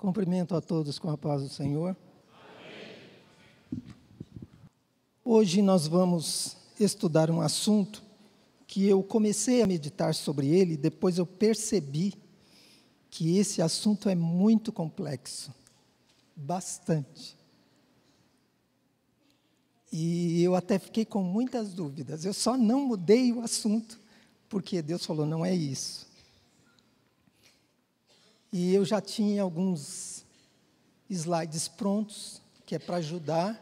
Cumprimento a todos com a paz do Senhor. Hoje nós vamos estudar um assunto que eu comecei a meditar sobre ele, depois eu percebi que esse assunto é muito complexo, bastante. E eu até fiquei com muitas dúvidas. Eu só não mudei o assunto, porque Deus falou, não é isso. E eu já tinha alguns slides prontos, que é para ajudar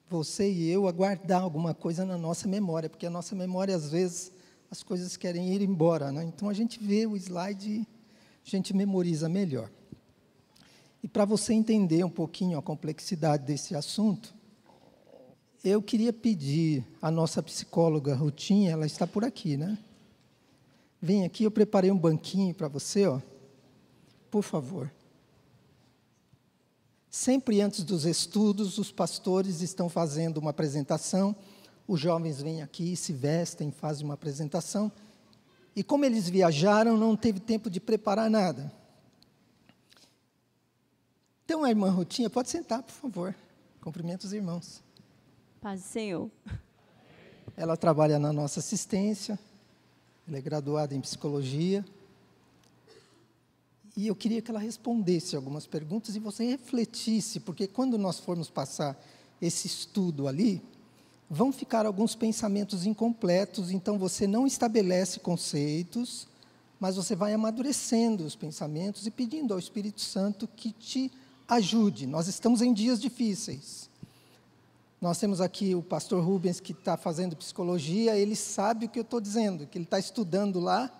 você e eu a guardar alguma coisa na nossa memória, porque a nossa memória, às vezes, as coisas querem ir embora, né? Então, a gente vê o slide e a gente memoriza melhor. E para você entender um pouquinho a complexidade desse assunto, eu queria pedir à nossa psicóloga Rutinha, ela está por aqui, né? Vem aqui, eu preparei um banquinho para você, ó. Por favor. Sempre antes dos estudos, os pastores estão fazendo uma apresentação, os jovens vêm aqui, se vestem, fazem uma apresentação, e como eles viajaram, não teve tempo de preparar nada. Então, a irmã Rutinha, pode sentar, por favor. Cumprimento os irmãos. Paz do Senhor. Ela trabalha na nossa assistência, ela é graduada em psicologia, e eu queria que ela respondesse algumas perguntas e você refletisse, porque quando nós formos passar esse estudo ali, vão ficar alguns pensamentos incompletos, então você não estabelece conceitos, mas você vai amadurecendo os pensamentos e pedindo ao Espírito Santo que te ajude. Nós estamos em dias difíceis. Nós temos aqui o pastor Rubens, que está fazendo psicologia, ele sabe o que eu estou dizendo, que ele está estudando lá,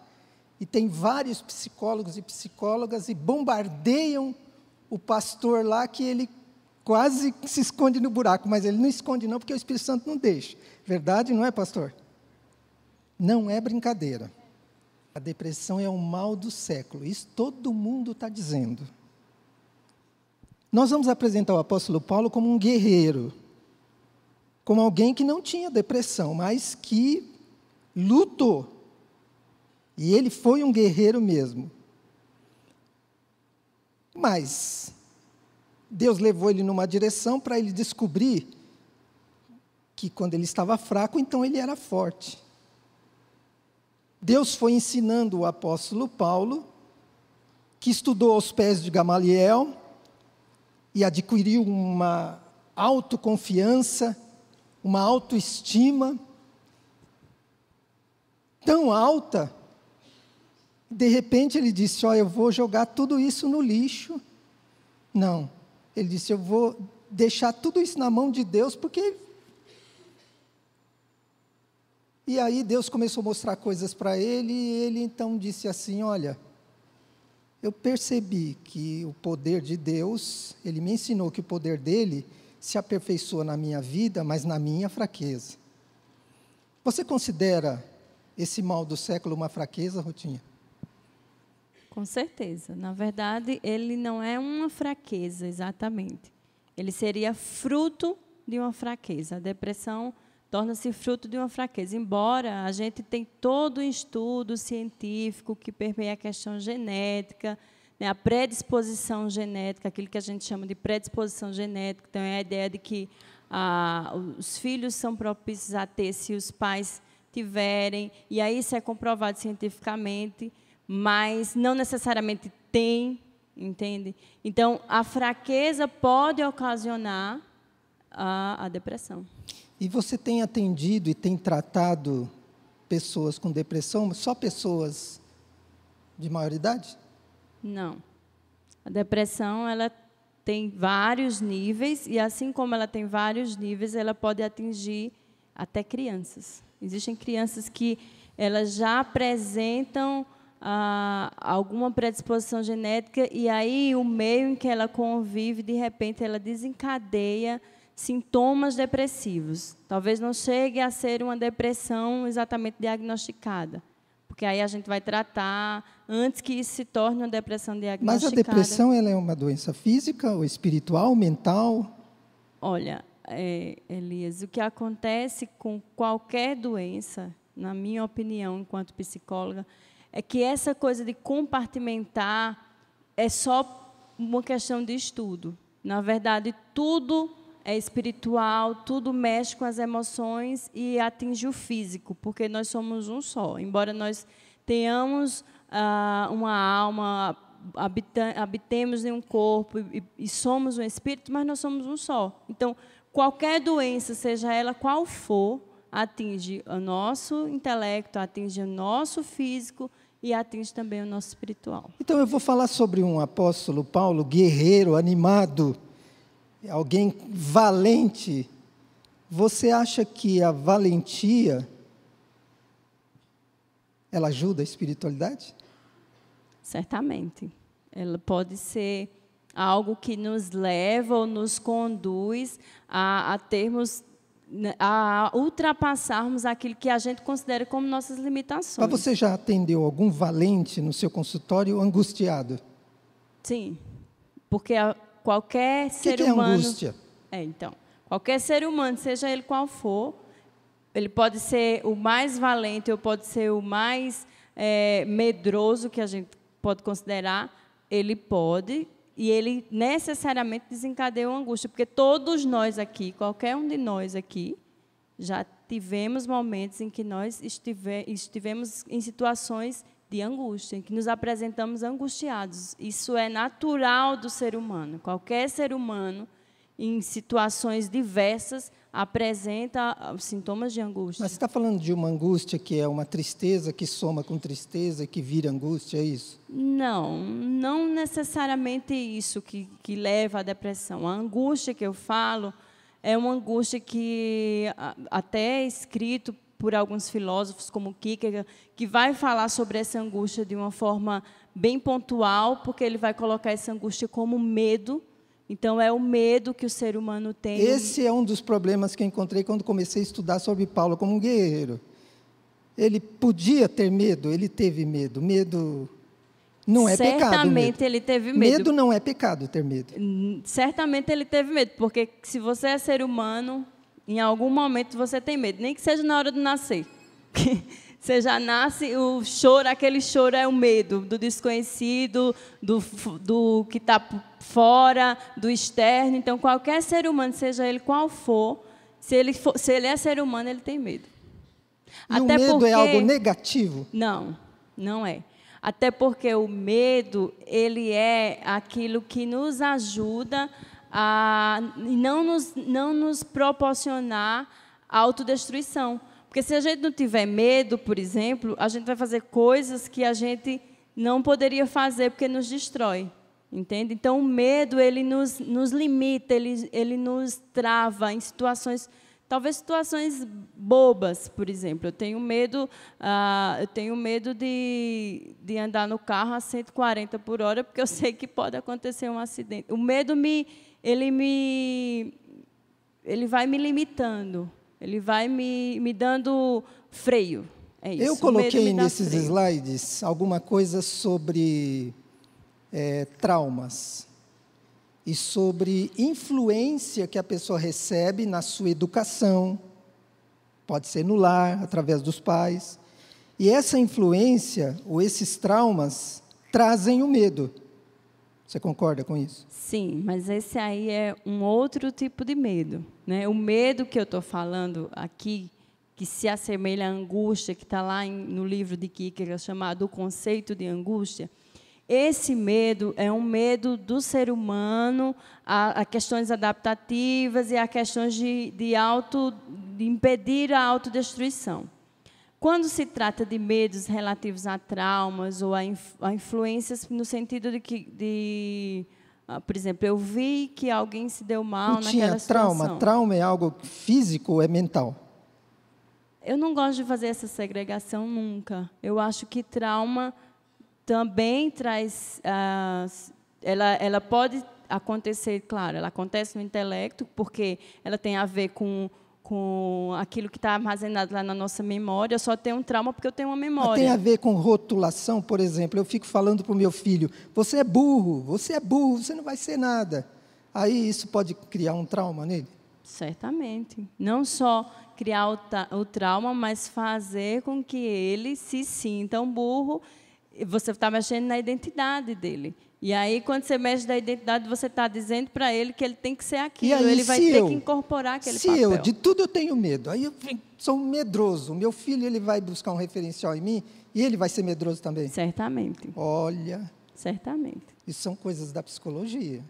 e tem vários psicólogos e psicólogas, e bombardeiam o pastor lá, que ele quase se esconde no buraco, mas ele não esconde não, porque o Espírito Santo não deixa. Verdade, não é, pastor? Não é brincadeira. A depressão é o mal do século, isso todo mundo está dizendo. Nós vamos apresentar o apóstolo Paulo como um guerreiro, como alguém que não tinha depressão, mas que lutou. E ele foi um guerreiro mesmo. Mas Deus levou ele numa direção para ele descobrir que quando ele estava fraco, então ele era forte. Deus foi ensinando o apóstolo Paulo, que estudou aos pés de Gamaliel e adquiriu uma autoconfiança, uma autoestima tão alta. De repente ele disse, eu vou jogar tudo isso no lixo. Não, ele disse, eu vou deixar tudo isso na mão de Deus, porque... E aí Deus começou a mostrar coisas para ele, e ele então disse assim, olha, eu percebi que o poder de Deus, ele me ensinou que o poder dele se aperfeiçoa na minha vida, mas na minha fraqueza. Você considera esse mal do século uma fraqueza, Rutinha? Com certeza. Na verdade, ele não é uma fraqueza, exatamente. Ele seria fruto de uma fraqueza. A depressão torna-se fruto de uma fraqueza. Embora a gente tenha todo um estudo científico que permeia a questão genética, né, a predisposição genética, aquilo que a gente chama de predisposição genética, então é a ideia de que os filhos são propícios a ter se os pais tiverem, e aí isso é comprovado cientificamente, mas não necessariamente tem, entende? Então, a fraqueza pode ocasionar a depressão. E você tem atendido e tem tratado pessoas com depressão, só pessoas de maior idade? Não. A depressão, ela tem vários níveis, e assim como ela tem vários níveis, ela pode atingir até crianças. Existem crianças que elas já apresentam alguma predisposição genética, e aí o meio em que ela convive, de repente, ela desencadeia sintomas depressivos. Talvez não chegue a ser uma depressão exatamente diagnosticada, porque aí a gente vai tratar antes que isso se torne uma depressão diagnosticada. Mas a depressão ela é uma doença física, ou espiritual, mental? Olha, Elias, o que acontece com qualquer doença, na minha opinião, enquanto psicóloga, é que essa coisa de compartimentar é só uma questão de estudo. Na verdade, tudo é espiritual, tudo mexe com as emoções e atinge o físico, porque nós somos um só. Embora nós tenhamos uma alma, habitemos em um corpo e somos um espírito, mas nós somos um só. Então, qualquer doença, seja ela qual for, atinge o nosso intelecto, atinge o nosso físico e atinge também o nosso espiritual. Então, eu vou falar sobre um apóstolo Paulo, guerreiro, animado, alguém valente. Você acha que a valentia, ela ajuda a espiritualidade? Certamente. Ela pode ser algo que nos leva ou nos conduz a ultrapassarmos aquilo que a gente considera como nossas limitações. Mas você já atendeu algum valente no seu consultório angustiado? Sim, porque qualquer ser que humano... é angústia? Então, qualquer ser humano, seja ele qual for, ele pode ser o mais valente ou pode ser o mais medroso que a gente pode considerar, ele pode... E ele necessariamente desencadeia uma angústia, porque todos nós aqui, qualquer um de nós aqui, já tivemos momentos em que nós estivemos em situações de angústia, em que nos apresentamos angustiados. Isso é natural do ser humano. Qualquer ser humano, em situações diversas, apresenta os sintomas de angústia. Mas você está falando de uma angústia que é uma tristeza que soma com tristeza e que vira angústia, é isso? Não necessariamente isso que leva à depressão. A angústia que eu falo é uma angústia que até é escrito por alguns filósofos, como Kierkegaard, que vai falar sobre essa angústia de uma forma bem pontual, porque ele vai colocar essa angústia como medo. Então, é o medo que o ser humano tem. Esse é um dos problemas que eu encontrei quando comecei a estudar sobre Paulo como um guerreiro. Ele podia ter medo, ele teve medo. Medo não é pecado. Certamente ele teve medo. Medo não é pecado, ter medo. Certamente ele teve medo, porque se você é ser humano, em algum momento você tem medo, nem que seja na hora de nascer. Você já nasce, o choro, aquele choro é o medo do desconhecido, do que está fora, do externo. Então, qualquer ser humano, seja ele qual for, se ele é ser humano, ele tem medo. E o medo é algo negativo? Não é. Até porque o medo, ele é aquilo que nos ajuda a não nos proporcionar autodestruição. Porque se a gente não tiver medo, por exemplo, a gente vai fazer coisas que a gente não poderia fazer porque nos destrói, entende? Então, o medo, ele nos limita, ele nos trava em situações, talvez situações bobas, por exemplo. Eu tenho medo de andar no carro a 140 por hora, porque eu sei que pode acontecer um acidente. O medo, ele vai me limitando. Ele vai me dando freio. É isso. Eu coloquei nesses slides alguma coisa sobre traumas e sobre influência que a pessoa recebe na sua educação. Pode ser no lar, através dos pais. E essa influência, ou esses traumas, trazem o medo. Você concorda com isso? Sim, mas esse aí é um outro tipo de medo, né? O medo que eu estou falando aqui, que se assemelha à angústia, que está lá no livro de Kierkegaard, chamado O Conceito de Angústia, esse medo é um medo do ser humano a questões adaptativas e a questões de impedir a autodestruição. Quando se trata de medos relativos a traumas ou a influências no sentido de que, por exemplo, eu vi que alguém se deu mal naquela situação. Trauma é algo físico ou é mental? Eu não gosto de fazer essa segregação nunca. Eu acho que trauma também traz... ela pode acontecer, claro, ela acontece no intelecto, porque ela tem a ver com aquilo que está armazenado lá na nossa memória. Eu só tenho um trauma porque eu tenho uma memória. Tem a ver com rotulação, por exemplo. Eu fico falando para o meu filho, você é burro, você não vai ser nada. Aí isso pode criar um trauma nele? Certamente. Não só criar o trauma, mas fazer com que ele se sinta um burro. Você está mexendo na identidade dele. E aí, quando você mexe da identidade, você está dizendo para ele que ele tem que ser E aquilo. aí, Ele vai se ter eu- que incorporar aquele Se papel. eu, de tudo eu tenho medo, aí eu sou medroso, meu filho ele vai buscar um referencial em mim e ele vai ser medroso também. Certamente. Olha, Certamente. isso são coisas da psicologia.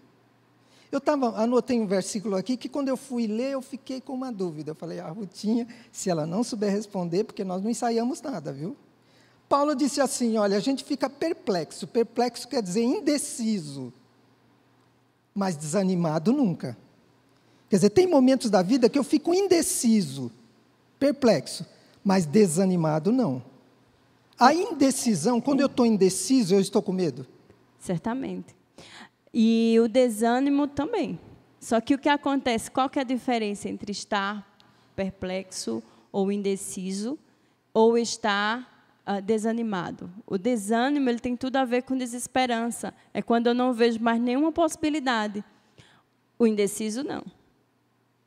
Anotei um versículo aqui que quando eu fui ler, eu fiquei com uma dúvida. Eu falei, a Rutinha, se ela não souber responder, porque nós não ensaiamos nada, viu? Paulo disse assim, olha, a gente fica perplexo. Perplexo quer dizer indeciso, mas desanimado nunca. Quer dizer, tem momentos da vida que eu fico indeciso, perplexo, mas desanimado não. A indecisão, quando eu estou indeciso, eu estou com medo. Certamente. E o desânimo também. Só que o que acontece, qual que é a diferença entre estar perplexo ou indeciso ou estar desanimado? O desânimo ele tem tudo a ver com desesperança. É quando eu não vejo mais nenhuma possibilidade. O indeciso, não.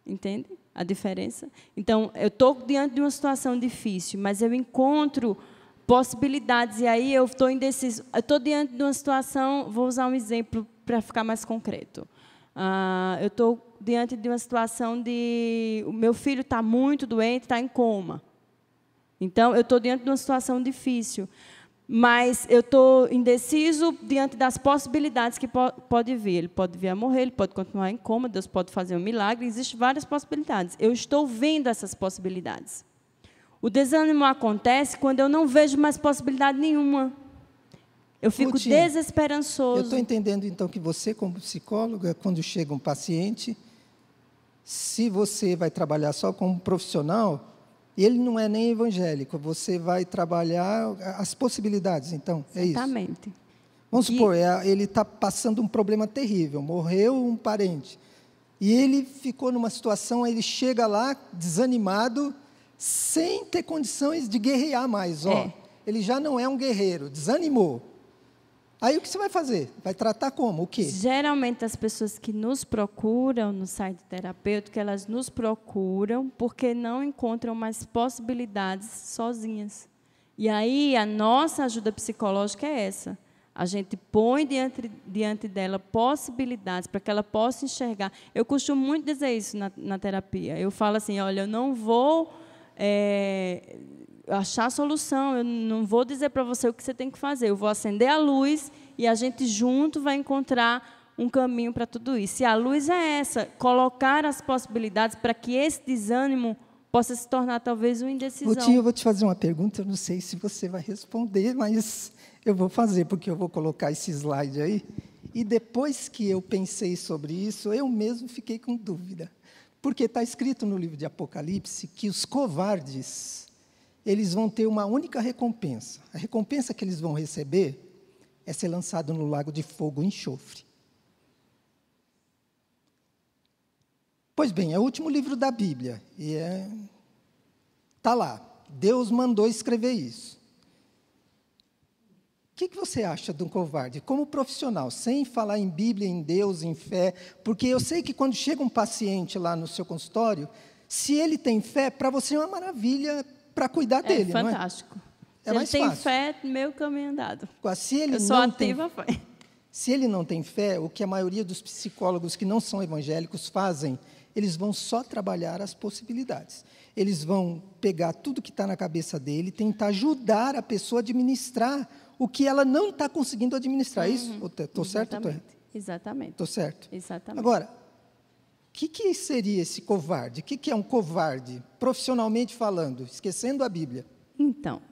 Entende a diferença? Então, eu estou diante de uma situação difícil, mas eu encontro possibilidades, e aí eu estou indeciso. Eu estou diante de uma situação, vou usar um exemplo para ficar mais concreto. Eu estou diante de uma situação de... O meu filho está muito doente, está em coma. Então, eu estou diante de uma situação difícil. Mas eu estou indeciso diante das possibilidades que pode vir. Ele pode vir a morrer, ele pode continuar em coma, Deus pode fazer um milagre, existem várias possibilidades. Eu estou vendo essas possibilidades. O desânimo acontece quando eu não vejo mais possibilidade nenhuma. Eu fico Rutinha, desesperançoso. Eu estou entendendo, então, que você, como psicóloga, quando chega um paciente, se você vai trabalhar só como profissional, ele não é nem evangélico, você vai trabalhar as possibilidades, então, é isso? Exatamente. Vamos supor, ele está passando um problema terrível, morreu um parente, e ele ficou numa situação, ele chega lá desanimado, sem ter condições de guerrear mais. Ele já não é um guerreiro, desanimou. Aí o que você vai fazer? Vai tratar como? O quê? Geralmente as pessoas que nos procuram no site terapêutico, elas nos procuram porque não encontram mais possibilidades sozinhas. E aí a nossa ajuda psicológica é essa. A gente põe diante dela possibilidades para que ela possa enxergar. Eu costumo muito dizer isso na terapia. Eu falo assim, olha, eu não vou achar a solução, eu não vou dizer para você o que você tem que fazer, eu vou acender a luz e a gente junto vai encontrar um caminho para tudo isso. E a luz é essa, colocar as possibilidades para que esse desânimo possa se tornar talvez uma indecisão. Rutinha, eu vou te fazer uma pergunta, eu não sei se você vai responder, mas eu vou fazer, porque eu vou colocar esse slide aí. E depois que eu pensei sobre isso, eu mesmo fiquei com dúvida. Porque está escrito no livro de Apocalipse que os covardes, eles vão ter uma única recompensa. A recompensa que eles vão receber é ser lançado no lago de fogo e enxofre. Pois bem, é o último livro da Bíblia. E está lá. Deus mandou escrever isso. O que você acha de um covarde? Como profissional, sem falar em Bíblia, em Deus, em fé, porque eu sei que quando chega um paciente lá no seu consultório, se ele tem fé, para você é uma maravilha para cuidar dele, não é? Fantástico. É se mais ele tem fácil. fé, meu caminho andado. Se ele Eu sou não ativa, tem, se ele não tem fé, o que a maioria dos psicólogos que não são evangélicos fazem, eles vão só trabalhar as possibilidades. Eles vão pegar tudo que está na cabeça dele, tentar ajudar a pessoa a administrar o que ela não está conseguindo administrar. Isso? Estou certo ou estou errado? Exatamente. Estou certo? Exatamente. Agora, o que seria esse covarde? O que é um covarde, profissionalmente falando, esquecendo a Bíblia? Então,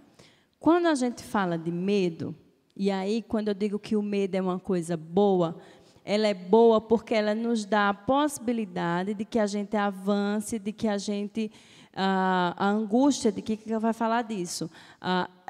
quando a gente fala de medo, e aí quando eu digo que o medo é uma coisa boa, ela é boa porque ela nos dá a possibilidade de que a gente avance, de que a gente... a angústia, de que vai falar disso?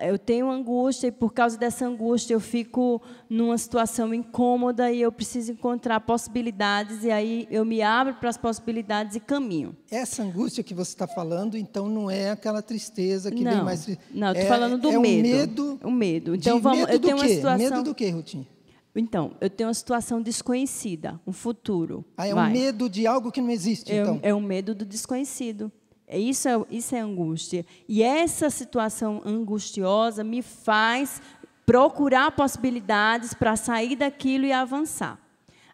Eu tenho angústia e, por causa dessa angústia, eu fico numa situação incômoda e eu preciso encontrar possibilidades, e aí eu me abro para as possibilidades e caminho. Essa angústia que você está falando, então, não é aquela tristeza que vem mais... Não, estou falando do medo. O medo. Então, eu tenho uma situação... Medo do quê, Rutinha? Então, eu tenho uma situação desconhecida, um futuro. Um medo de algo que não existe, então? É um medo do desconhecido. Isso é angústia. E essa situação angustiosa me faz procurar possibilidades para sair daquilo e avançar.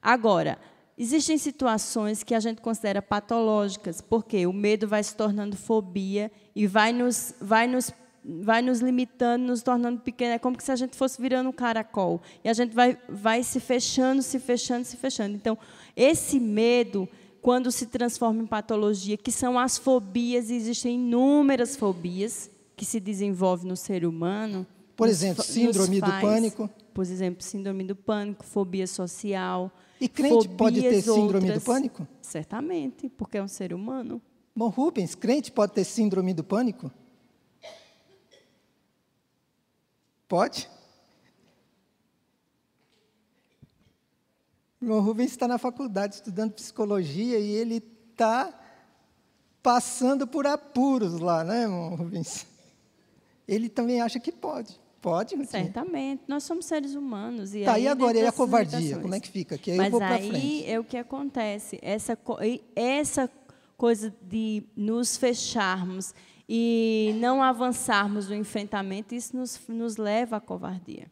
Agora, existem situações que a gente considera patológicas, porque o medo vai se tornando fobia e vai nos limitando, nos tornando pequenos. É como se a gente fosse virando um caracol. E a gente vai se fechando, se fechando, se fechando. Então, esse medo, quando se transforma em patologia, que são as fobias, e existem inúmeras fobias que se desenvolvem no ser humano. Por exemplo, síndrome do pânico. Por exemplo, síndrome do pânico, fobia social. E crente pode ter síndrome do pânico? Certamente, porque é um ser humano. Bom, Rubens, crente pode ter síndrome do pânico? Pode? O irmão Rubens está na faculdade estudando psicologia e ele está passando por apuros lá, né, irmão Rubens? Ele também acha que pode. Pode, Rutinha? Certamente. Nós somos seres humanos. E tá, e agora? E a covardia? Como é que fica? Que aí mas eu vou para aí frente. É o que acontece. Essa coisa de nos fecharmos e não avançarmos no enfrentamento, isso nos leva à covardia.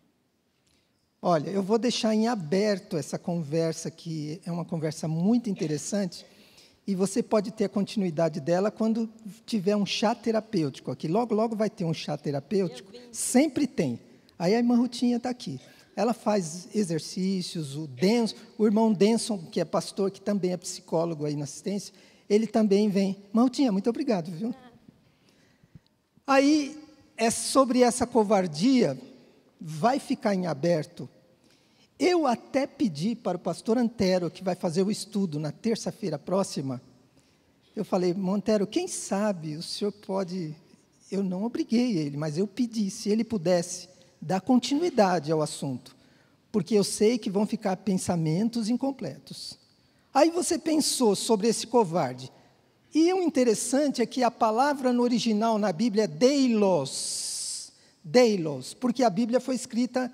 Olha, eu vou deixar em aberto essa conversa, que é uma conversa muito interessante, e você pode ter a continuidade dela quando tiver um chá terapêutico aqui. Logo, logo vai ter um chá terapêutico. Sempre tem. Aí a irmã Rutinha está aqui. Ela faz exercícios, o irmão Denson, que é pastor, que também é psicólogo aí na assistência, ele também vem. Irmã Rutinha, muito obrigado, viu? Aí, sobre essa covardia, vai ficar em aberto. Eu até pedi para o pastor Antero, que vai fazer o estudo na terça-feira próxima, eu falei, Antero, quem sabe o senhor pode... Eu não obriguei ele, mas eu pedi, se ele pudesse dar continuidade ao assunto, porque eu sei que vão ficar pensamentos incompletos. Aí você pensou sobre esse covarde. E o interessante é que a palavra no original na Bíblia é deilos, porque a Bíblia foi escrita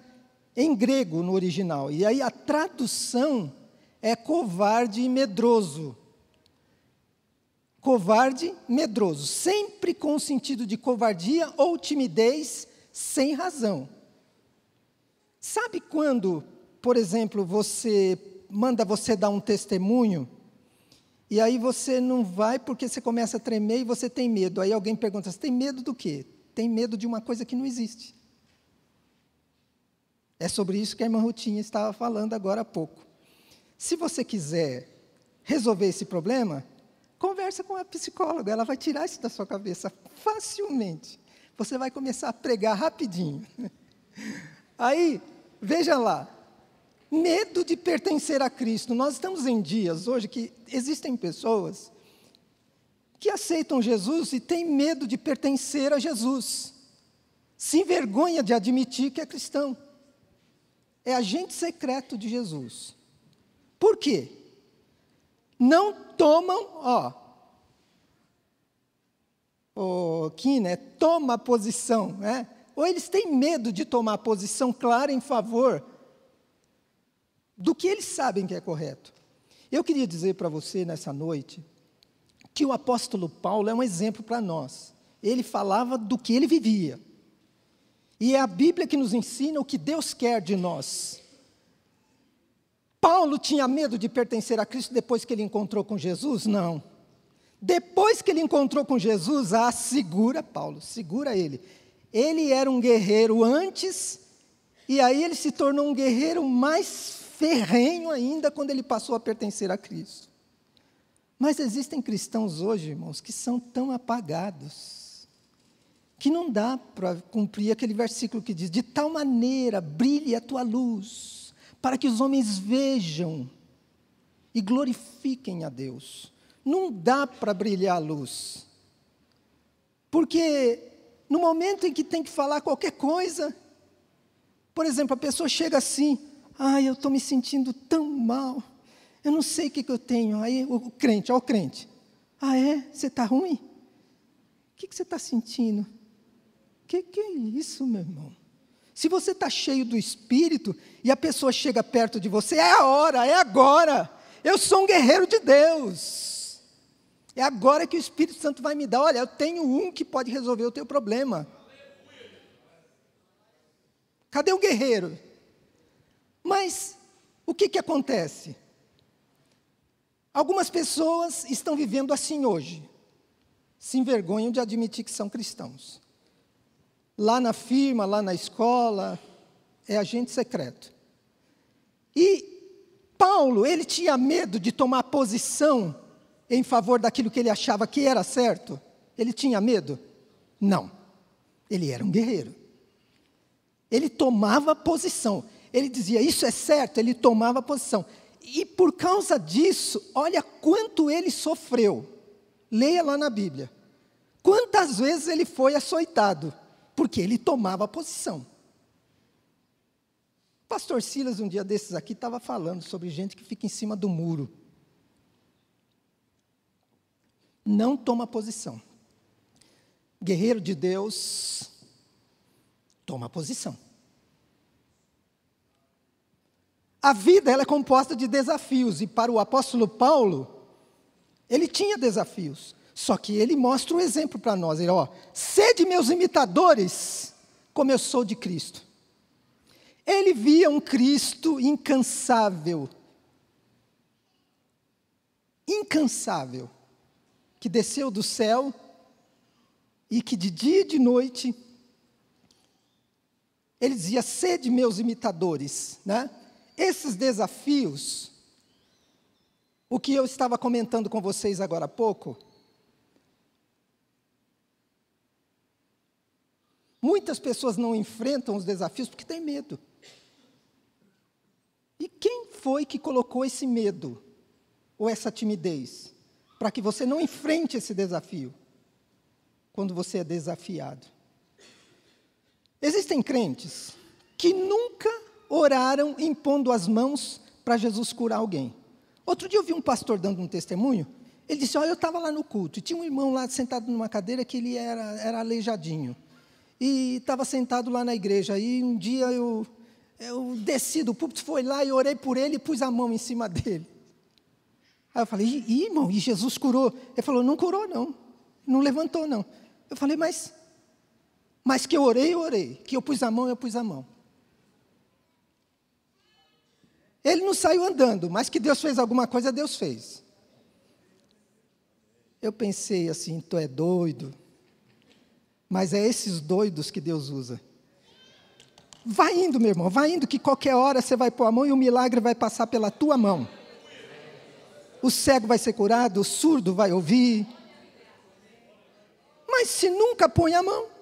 em grego no original, e aí a tradução é covarde e medroso. Covarde, medroso, sempre com o sentido de covardia ou timidez sem razão. Sabe quando, por exemplo, manda você dar um testemunho, e aí você não vai porque você começa a tremer e você tem medo. Aí alguém pergunta, você tem medo do quê? Tem medo de uma coisa que não existe. É sobre isso que a irmã Rutinha estava falando agora há pouco. Se você quiser resolver esse problema, conversa com a psicóloga, ela vai tirar isso da sua cabeça facilmente. Você vai começar a pregar rapidinho. Aí, veja lá, medo de pertencer a Cristo. Nós estamos em dias hoje que existem pessoas que aceitam Jesus e têm medo de pertencer a Jesus. Se envergonha de admitir que é cristão. É agente secreto de Jesus. Por quê? Não tomam, toma posição, né? Ou eles têm medo de tomar posição clara em favor do que eles sabem que é correto. Eu queria dizer para você nessa noite que o apóstolo Paulo é um exemplo para nós. Ele falava do que ele vivia. E é a Bíblia que nos ensina o que Deus quer de nós. Paulo tinha medo de pertencer a Cristo depois que ele encontrou com Jesus? Não. Depois que ele encontrou com Jesus, segura Paulo, segura ele. Ele era um guerreiro antes, e aí ele se tornou um guerreiro mais ferrenho ainda quando ele passou a pertencer a Cristo. Mas existem cristãos hoje, irmãos, que são tão apagados, que não dá para cumprir aquele versículo que diz, de tal maneira brilhe a tua luz, para que os homens vejam e glorifiquem a Deus. Não dá para brilhar a luz, porque no momento em que tem que falar qualquer coisa, por exemplo, a pessoa chega assim, eu estou me sentindo tão mal, eu não sei o que eu tenho. Aí o crente, você está ruim? O que você está sentindo? Que é isso, meu irmão? Se você está cheio do Espírito e a pessoa chega perto de você, é a hora, é agora. Eu sou um guerreiro de Deus. É agora que o Espírito Santo vai me dar. Olha, eu tenho um que pode resolver o teu problema. Cadê o guerreiro? Mas o que acontece? Algumas pessoas estão vivendo assim hoje. Se envergonham de admitir que são cristãos. Lá na firma, lá na escola, é agente secreto. E Paulo, ele tinha medo de tomar posição em favor daquilo que ele achava que era certo? Ele tinha medo? Não. Ele era um guerreiro. Ele tomava posição. Ele dizia, isso é certo, ele tomava posição. E por causa disso, olha quanto ele sofreu. Leia lá na Bíblia. Quantas vezes ele foi açoitado? Porque ele tomava posição. O pastor Silas, um dia desses aqui, estava falando sobre gente que fica em cima do muro. Não toma posição. Guerreiro de Deus, toma posição. A vida ela é composta de desafios, e para o apóstolo Paulo, ele tinha desafios. Só que ele mostra um exemplo para nós. Ele, sede meus imitadores, como eu sou de Cristo. Ele via um Cristo incansável. Incansável. Que desceu do céu e que de dia e de noite, ele dizia, sede meus imitadores, né? Esses desafios, o que eu estava comentando com vocês agora há pouco, muitas pessoas não enfrentam os desafios porque têm medo. E quem foi que colocou esse medo, ou essa timidez, para que você não enfrente esse desafio, quando você é desafiado? Existem crentes que nunca oraram impondo as mãos para Jesus curar alguém. Outro dia eu vi um pastor dando um testemunho, ele disse, eu estava lá no culto, e tinha um irmão lá sentado numa cadeira que ele era aleijadinho, e estava sentado lá na igreja, e um dia eu desci do púlpito, fui lá e orei por ele e pus a mão em cima dele. Aí eu falei, irmão, e Jesus curou? Ele falou, não curou não, não levantou não. Eu falei, mas que eu orei, que eu pus a mão, eu pus a mão. Ele não saiu andando, mas que Deus fez alguma coisa, Deus fez. Eu pensei assim, tu é doido. Mas é esses doidos que Deus usa. Vai indo, meu irmão, vai indo, que qualquer hora você vai pôr a mão e o milagre vai passar pela tua mão. O cego vai ser curado, o surdo vai ouvir. Mas se nunca põe a mão,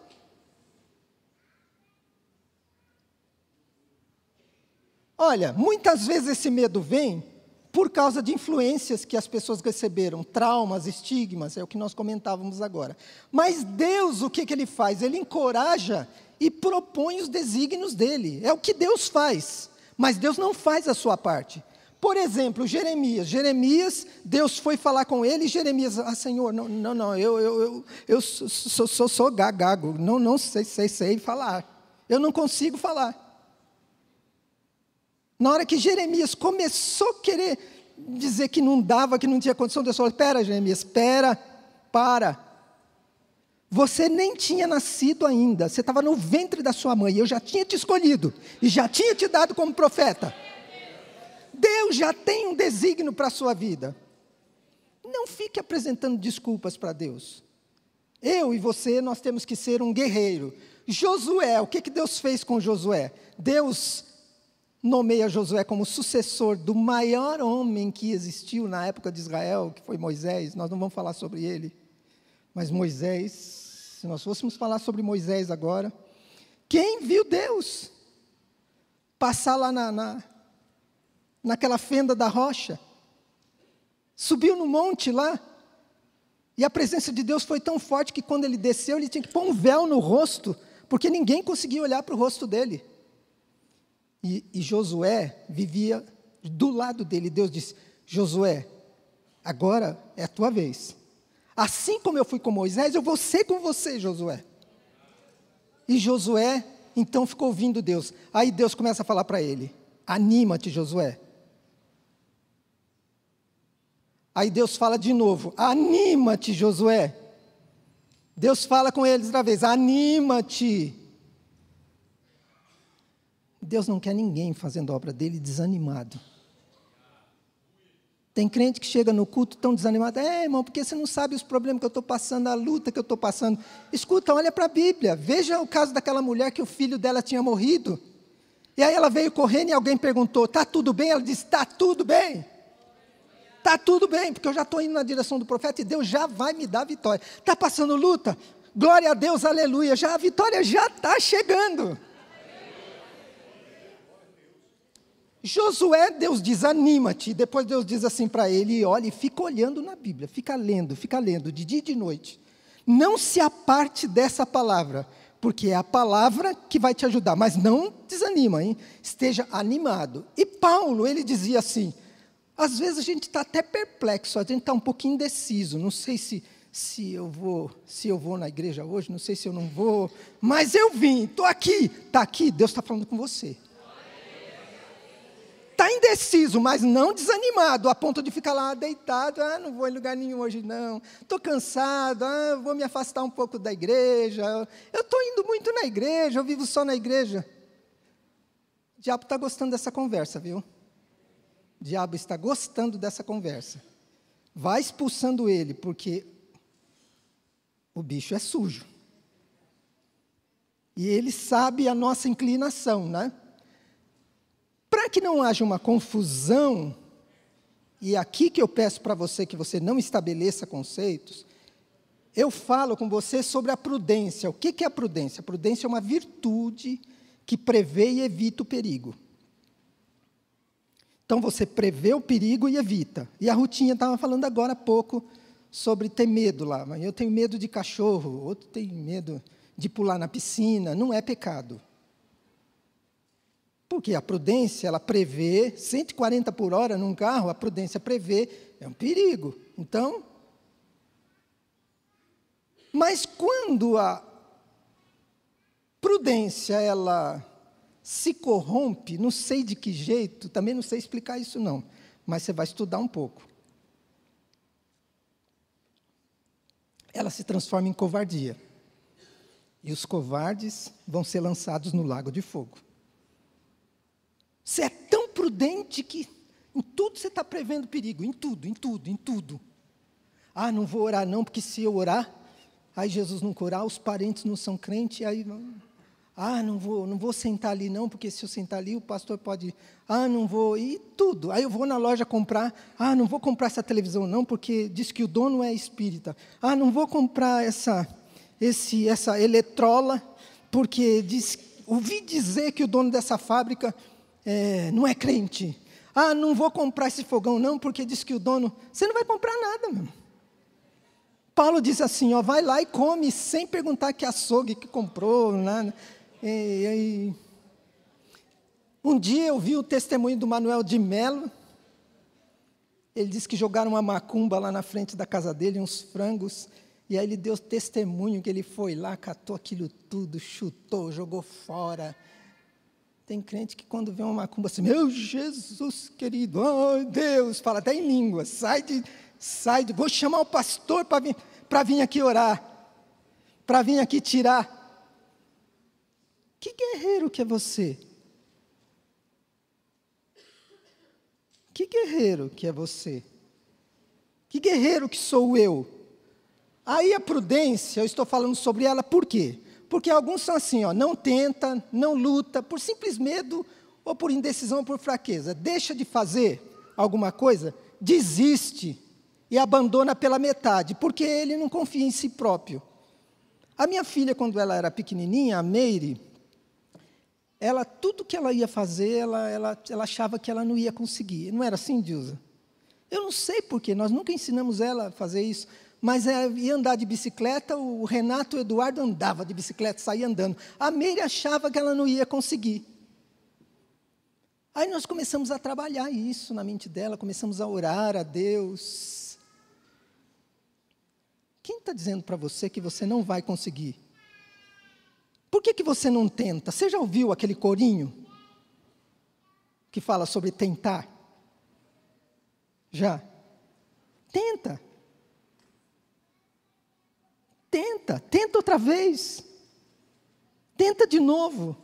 olha, muitas vezes esse medo vem por causa de influências que as pessoas receberam, traumas, estigmas, é o que nós comentávamos agora. Mas Deus, o que Ele faz? Ele encoraja e propõe os desígnios dEle. É o que Deus faz, mas Deus não faz a sua parte. Por exemplo, Jeremias, Deus foi falar com ele, e Jeremias, Senhor, não, eu sou gago, não sei falar, eu não consigo falar. Na hora que Jeremias começou a querer dizer que não dava, que não tinha condição, Deus falou, espera Jeremias, para. Você nem tinha nascido ainda, você estava no ventre da sua mãe, eu já tinha te escolhido, e já tinha te dado como profeta. Deus já tem um desígnio para a sua vida. Não fique apresentando desculpas para Deus. Eu e você, nós temos que ser um guerreiro. Josué, o que Deus fez com Josué? Deus nomeia Josué como sucessor do maior homem que existiu na época de Israel, que foi Moisés. Nós não vamos falar sobre ele, mas Moisés, se nós fôssemos falar sobre Moisés agora, quem viu Deus passar lá naquela fenda da rocha, subiu no monte lá, e a presença de Deus foi tão forte que quando ele desceu, ele tinha que pôr um véu no rosto, porque ninguém conseguia olhar para o rosto dele. E Josué vivia do lado dele. Deus disse, Josué, agora é a tua vez. Assim como eu fui com Moisés, eu vou ser com você, Josué. E Josué, então, ficou ouvindo Deus. Aí Deus começa a falar para ele, anima-te, Josué. Aí Deus fala de novo, anima-te, Josué. Deus fala com eles outra vez, anima-te. Deus não quer ninguém fazendo a obra dele desanimado. Tem crente que chega no culto tão desanimado. Irmão, porque você não sabe os problemas que eu estou passando, a luta que eu estou passando. Escuta, olha para a Bíblia. Veja o caso daquela mulher que o filho dela tinha morrido. E aí ela veio correndo e alguém perguntou, está tudo bem? Ela disse, está tudo bem. Está tudo bem, porque eu já estou indo na direção do profeta e Deus já vai me dar a vitória. Está passando luta? Glória a Deus, aleluia. A vitória já está chegando. Josué, Deus diz, anima-te. Depois Deus diz assim para ele, olha, e fica olhando na Bíblia, fica lendo, de dia e de noite. Não se aparte dessa palavra, porque é a palavra que vai te ajudar, mas não desanima, hein? Esteja animado. E Paulo, ele dizia assim, às vezes a gente está até perplexo, a gente está um pouquinho indeciso, não sei se eu vou na igreja hoje, não sei se eu não vou, mas eu vim, estou aqui, está aqui, Deus está falando com você. Está indeciso, mas não desanimado, a ponto de ficar lá deitado, não vou em lugar nenhum hoje não, estou cansado, vou me afastar um pouco da igreja, eu estou indo muito na igreja, eu vivo só na igreja. O diabo está gostando dessa conversa, viu? O diabo está gostando dessa conversa. Vai expulsando ele, porque o bicho é sujo. E ele sabe a nossa inclinação, né? Para que não haja uma confusão, e aqui que eu peço para você que você não estabeleça conceitos, eu falo com você sobre a prudência. O que é a prudência? A prudência é uma virtude que prevê e evita o perigo. Então você prevê o perigo e evita. E a Rutinha estava falando agora há pouco sobre ter medo lá. Eu tenho medo de cachorro, outro tem medo de pular na piscina. Não é pecado. Porque a prudência, ela prevê, 140 por hora num carro, a prudência prevê, é um perigo. Então, mas quando a prudência, ela se corrompe, não sei de que jeito, também não sei explicar isso não, mas você vai estudar um pouco. Ela se transforma em covardia. E os covardes vão ser lançados no lago de fogo. Você é tão prudente que em tudo você está prevendo perigo, em tudo. Não vou orar não, porque se eu orar, aí Jesus não curar, os parentes não são crentes, aí não vou sentar ali não, porque se eu sentar ali o pastor pode, não vou, e tudo. Aí eu vou na loja comprar, não vou comprar essa televisão não, porque diz que o dono é espírita. Não vou comprar essa eletrola, porque ouvi dizer que o dono dessa fábrica não é crente. Não vou comprar esse fogão não, porque diz que o dono... Você não vai comprar nada, meu. Paulo diz assim, vai lá e come, sem perguntar que açougue que comprou, nada. Um dia eu vi o testemunho do Manuel de Melo. Ele disse que jogaram uma macumba lá na frente da casa dele, uns frangos, e aí ele deu testemunho que ele foi lá, catou aquilo tudo, chutou, jogou fora. Tem crente que quando vê uma macumba assim, meu Jesus querido, Deus, fala até em língua, vou chamar o pastor para vir aqui orar, para vir aqui tirar. Que guerreiro que é você? Que guerreiro que é você? Que guerreiro que sou eu? Aí a prudência, eu estou falando sobre ela por quê? Porque alguns são assim, não tenta, não luta, por simples medo, ou por indecisão, ou por fraqueza. Deixa de fazer alguma coisa, desiste e abandona pela metade, porque ele não confia em si próprio. A minha filha, quando ela era pequenininha, a Meire, tudo que ela ia fazer, ela achava que ela não ia conseguir. Não era assim, Dilza? Eu não sei porquê, nós nunca ensinamos ela a fazer isso. Mas ia andar de bicicleta, o Renato e o Eduardo andava de bicicleta, saía andando. A Meire achava que ela não ia conseguir. Aí nós começamos a trabalhar isso na mente dela, começamos a orar a Deus. Quem está dizendo para você que você não vai conseguir? Por que você não tenta? Você já ouviu aquele corinho que fala sobre tentar? Já? Tenta. Tenta outra vez. Tenta de novo.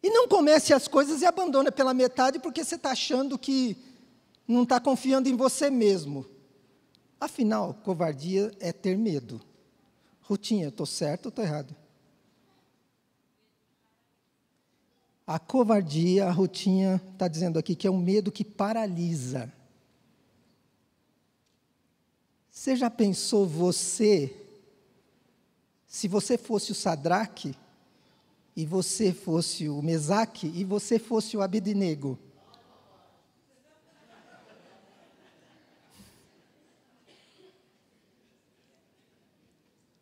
E não comece as coisas e abandona pela metade porque você está achando que não está confiando em você mesmo. Afinal, covardia é ter medo. Rutinha, eu estou certo ou estou errado? A covardia, a Rutinha está dizendo aqui que é um medo que paralisa. Você já pensou se você fosse o Sadraque, e você fosse o Mesaque, e você fosse o Abednego?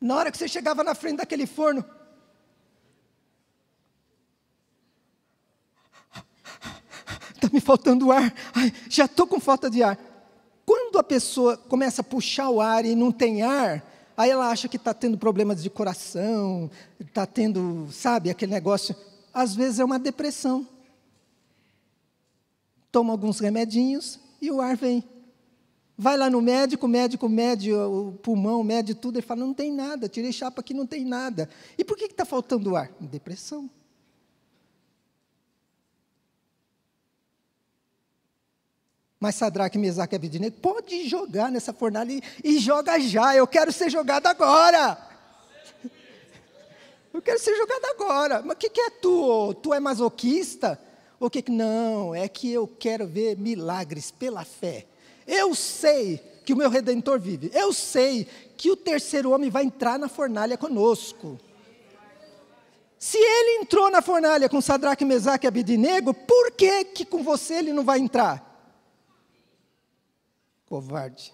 Na hora que você chegava na frente daquele forno, está me faltando ar, ai, já estou com falta de ar. Quando a pessoa começa a puxar o ar e não tem ar, aí ela acha que está tendo problemas de coração, está tendo, sabe, aquele negócio. Às vezes é uma depressão. Toma alguns remedinhos e o ar vem. Vai lá no médico, o médico mede o pulmão, mede tudo, ele fala, não tem nada, tirei chapa aqui, não tem nada. E por que está faltando ar? Depressão. Mas Sadraque, Mesaque e Abednego, pode jogar nessa fornalha e joga já, eu quero ser jogado agora. Eu quero ser jogado agora. Mas o que é tu? Tu é masoquista? O que? Não, é que eu quero ver milagres pela fé. Eu sei que o meu Redentor vive. Eu sei que o terceiro homem vai entrar na fornalha conosco. Se ele entrou na fornalha com Sadraque, Mesaque e Abednego, por que com você ele não vai entrar? Covarde.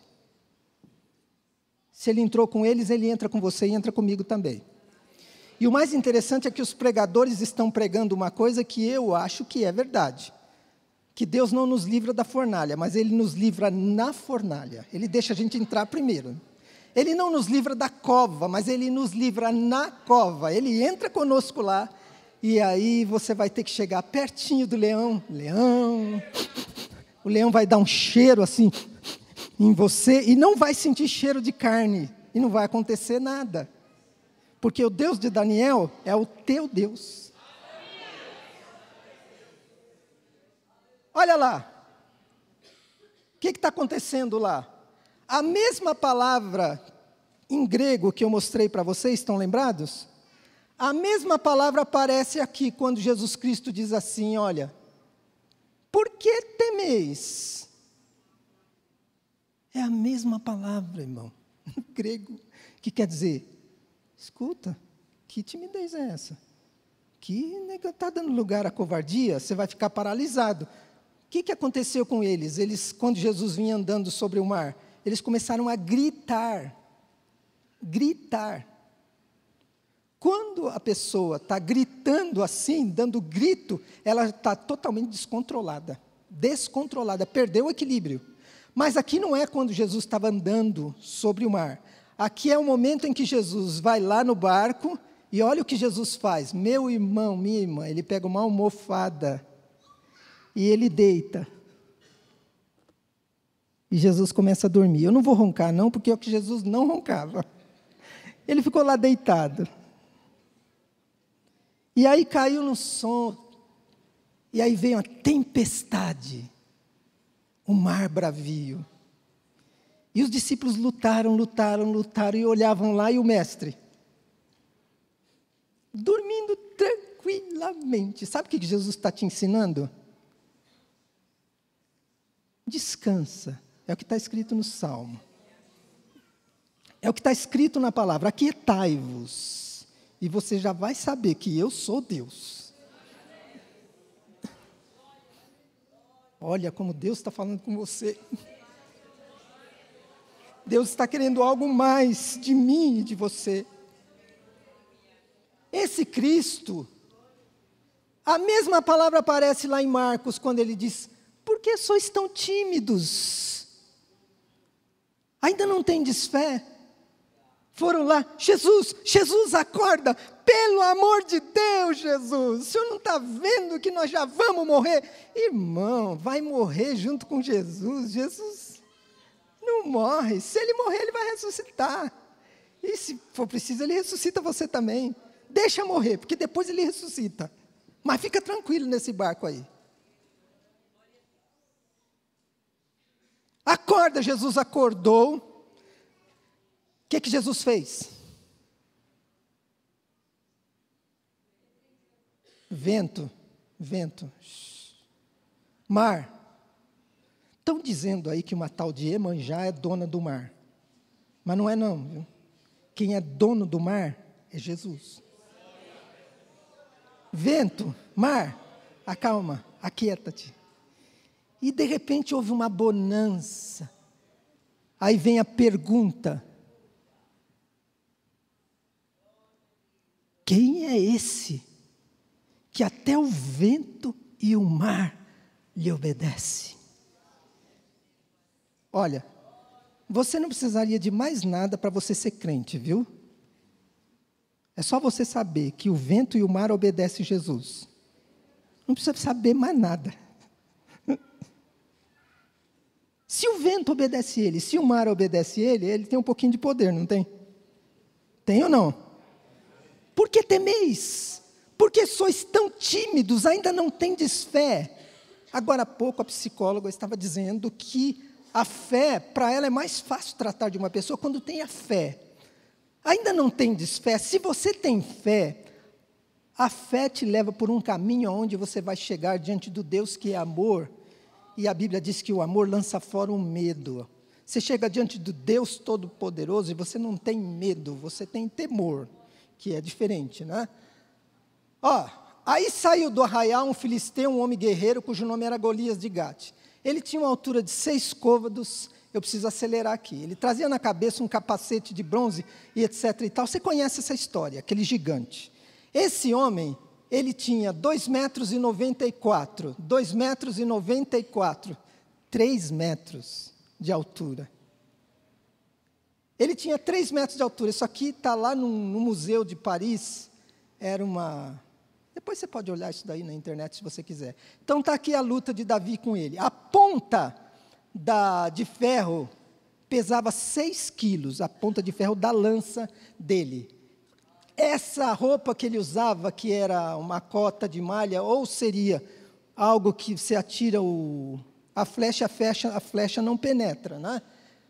Se ele entrou com eles, ele entra com você e entra comigo também. E o mais interessante é que os pregadores estão pregando uma coisa que eu acho que é verdade. Que Deus não nos livra da fornalha, mas Ele nos livra na fornalha. Ele deixa a gente entrar primeiro. Ele não nos livra da cova, mas Ele nos livra na cova. Ele entra conosco lá, e aí você vai ter que chegar pertinho do leão. O leão vai dar um cheiro assim em você, e não vai sentir cheiro de carne, e não vai acontecer nada. Porque o Deus de Daniel é o teu Deus. Olha lá. O que está acontecendo lá? A mesma palavra em grego que eu mostrei para vocês, estão lembrados? A mesma palavra aparece aqui quando Jesus Cristo diz assim, olha, por que temeis? É a mesma palavra, irmão, em grego, que quer dizer, escuta, que timidez é essa? Que está dando lugar à covardia, você vai ficar paralisado. O que aconteceu com eles? Eles, quando Jesus vinha andando sobre o mar, eles começaram a gritar. Gritar. Quando a pessoa está gritando assim, dando grito, ela está totalmente descontrolada, perdeu o equilíbrio. Mas aqui não é quando Jesus estava andando sobre o mar. Aqui é o momento em que Jesus vai lá no barco, e olha o que Jesus faz. Meu irmão, minha irmã, ele pega uma almofada, e ele deita. E Jesus começa a dormir. Eu não vou roncar não, porque é o que Jesus não roncava. Ele ficou lá deitado. E aí caiu no sono. E aí veio a tempestade. O mar bravio. E os discípulos lutaram, e olhavam lá, e o mestre? Dormindo tranquilamente. Sabe o que Jesus está te ensinando? Descansa. É o que está escrito no Salmo. É o que está escrito na palavra. Aquietai-vos. E você já vai saber que eu sou Deus. Olha como Deus está falando com você. Deus está querendo algo mais de mim e de você. Esse Cristo, a mesma palavra aparece lá em Marcos, quando ele diz, por que sois tão tímidos? Ainda não tendes fé? Foram lá, Jesus, acorda, pelo amor de Deus, Jesus, o senhor não está vendo que nós já vamos morrer? Irmão, vai morrer junto com Jesus, Jesus não morre, se ele morrer ele vai ressuscitar, e se for preciso ele ressuscita você também, deixa morrer, porque depois ele ressuscita. Mas fica tranquilo nesse barco aí. Acorda, Jesus acordou. O que Jesus fez? Vento. Mar. Estão dizendo aí que uma tal de Iemanjá é dona do mar. Mas não é não, viu? Quem é dono do mar é Jesus. Vento, mar, acalma, aquieta-te. E de repente houve uma bonança. Aí vem a pergunta: quem é esse que até o vento e o mar lhe obedecem? Olha, você não precisaria de mais nada para você ser crente, viu? É só você saber que o vento e o mar obedecem Jesus. Não precisa saber mais nada. Se o vento obedece ele, se o mar obedece ele, ele tem um pouquinho de poder, não tem? Tem ou não? Por que temeis? Por que sois tão tímidos? Ainda não tendes fé? Agora há pouco a psicóloga estava dizendo que a fé, para ela é mais fácil tratar de uma pessoa quando tem a fé. Ainda não tendes fé? Se você tem fé, a fé te leva por um caminho onde você vai chegar diante do Deus que é amor. E a Bíblia diz que o amor lança fora o medo. Você chega diante do Deus Todo-Poderoso e você não tem medo, você tem temor, que é diferente, né? Aí saiu do arraial um filisteu, um homem guerreiro, cujo nome era Golias de Gate. Ele tinha uma altura de 6 côvados, eu preciso acelerar aqui. Ele trazia na cabeça um capacete de bronze e etc. e tal. Você conhece essa história, aquele gigante. Esse homem, ele tinha 2,94 m, 3 metros de altura. Ele tinha 3 metros de altura. Isso aqui está lá no museu de Paris. Era uma... Depois você pode olhar isso daí na internet se você quiser. Então está aqui a luta de Davi com ele. A ponta de ferro pesava 6 quilos, a ponta de ferro da lança dele. Essa roupa que ele usava, que era uma cota de malha, ou seria algo que você atira a flecha não penetra, né?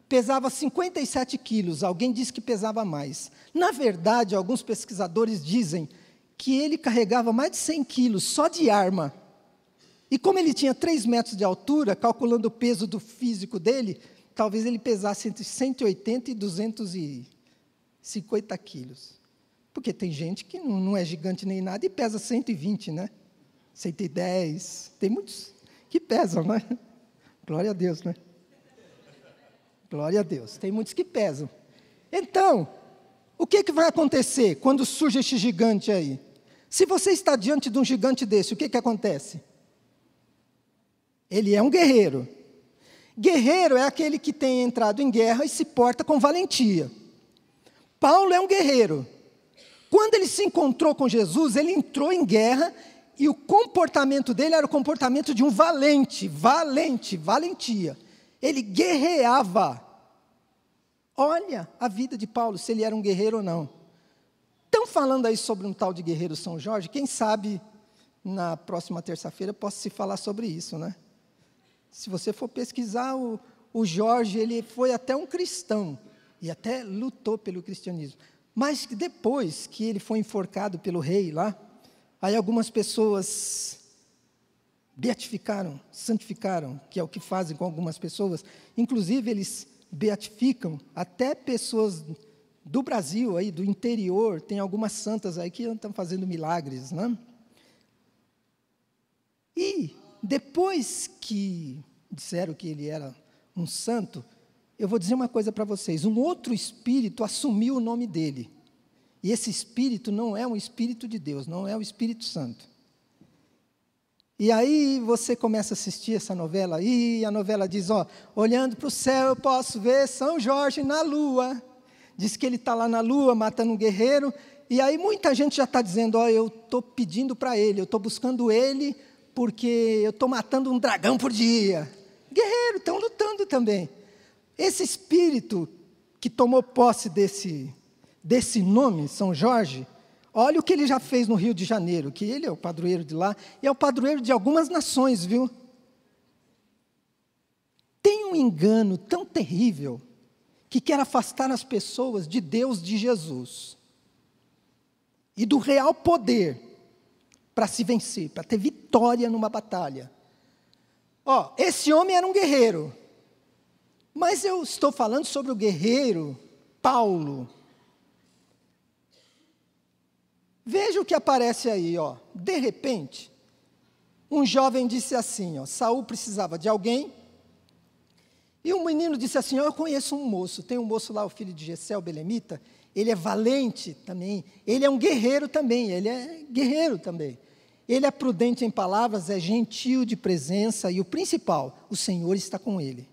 Pesava 57 quilos, alguém disse que pesava mais. Na verdade, alguns pesquisadores dizem que ele carregava mais de 100 quilos só de arma. E como ele tinha 3 metros de altura, calculando o peso do físico dele, talvez ele pesasse entre 180 e 250 quilos. Porque tem gente que não é gigante nem nada e pesa 120, né? 110. Tem muitos que pesam, né? Glória a Deus, né? Glória a Deus. Tem muitos que pesam. Então, o que vai acontecer quando surge esse gigante aí? Se você está diante de um gigante desse, o que acontece? Ele é um guerreiro. Guerreiro é aquele que tem entrado em guerra e se porta com valentia. Paulo é um guerreiro. Quando ele se encontrou com Jesus, ele entrou em guerra e o comportamento dele era o comportamento de um valentia. Ele guerreava. Olha a vida de Paulo, se ele era um guerreiro ou não. Estão falando aí sobre um tal de guerreiro São Jorge, quem sabe na próxima terça-feira eu posso se falar sobre isso, né? Se você for pesquisar, o Jorge, ele foi até um cristão, e até lutou pelo cristianismo. Mas depois que ele foi enforcado pelo rei lá, aí algumas pessoas beatificaram, santificaram, que é o que fazem com algumas pessoas, inclusive eles beatificam até pessoas do Brasil, aí, do interior, tem algumas santas aí que estão fazendo milagres, né? E depois que disseram que ele era um santo, eu vou dizer uma coisa para vocês, um outro espírito assumiu o nome dele, e esse espírito não é um espírito de Deus, não é o Espírito Santo. E aí você começa a assistir essa novela aí, e a novela diz, olhando para o céu eu posso ver São Jorge na lua. Diz que ele está lá na lua, matando um guerreiro, e aí muita gente já está dizendo, eu estou pedindo para ele, eu estou buscando ele, porque eu estou matando um dragão por dia. Guerreiro, estão lutando também. Esse espírito que tomou posse desse nome, São Jorge, Olha o que ele já fez no Rio de Janeiro, que ele é o padroeiro de lá, e é o padroeiro de algumas nações, viu? Tem um engano tão terrível, que quer afastar as pessoas de Deus, de Jesus, e do real poder, para se vencer, para ter vitória numa batalha. Esse homem era um guerreiro, mas eu estou falando sobre o guerreiro Paulo. Veja o que aparece aí, de repente, um jovem disse assim, Saul precisava de alguém, e um menino disse assim, eu conheço um moço, tem um moço lá, o filho de Jessé, o belemita, ele é valente também, ele é um guerreiro também, ele é prudente em palavras, é gentil de presença, e o principal, o Senhor está com ele.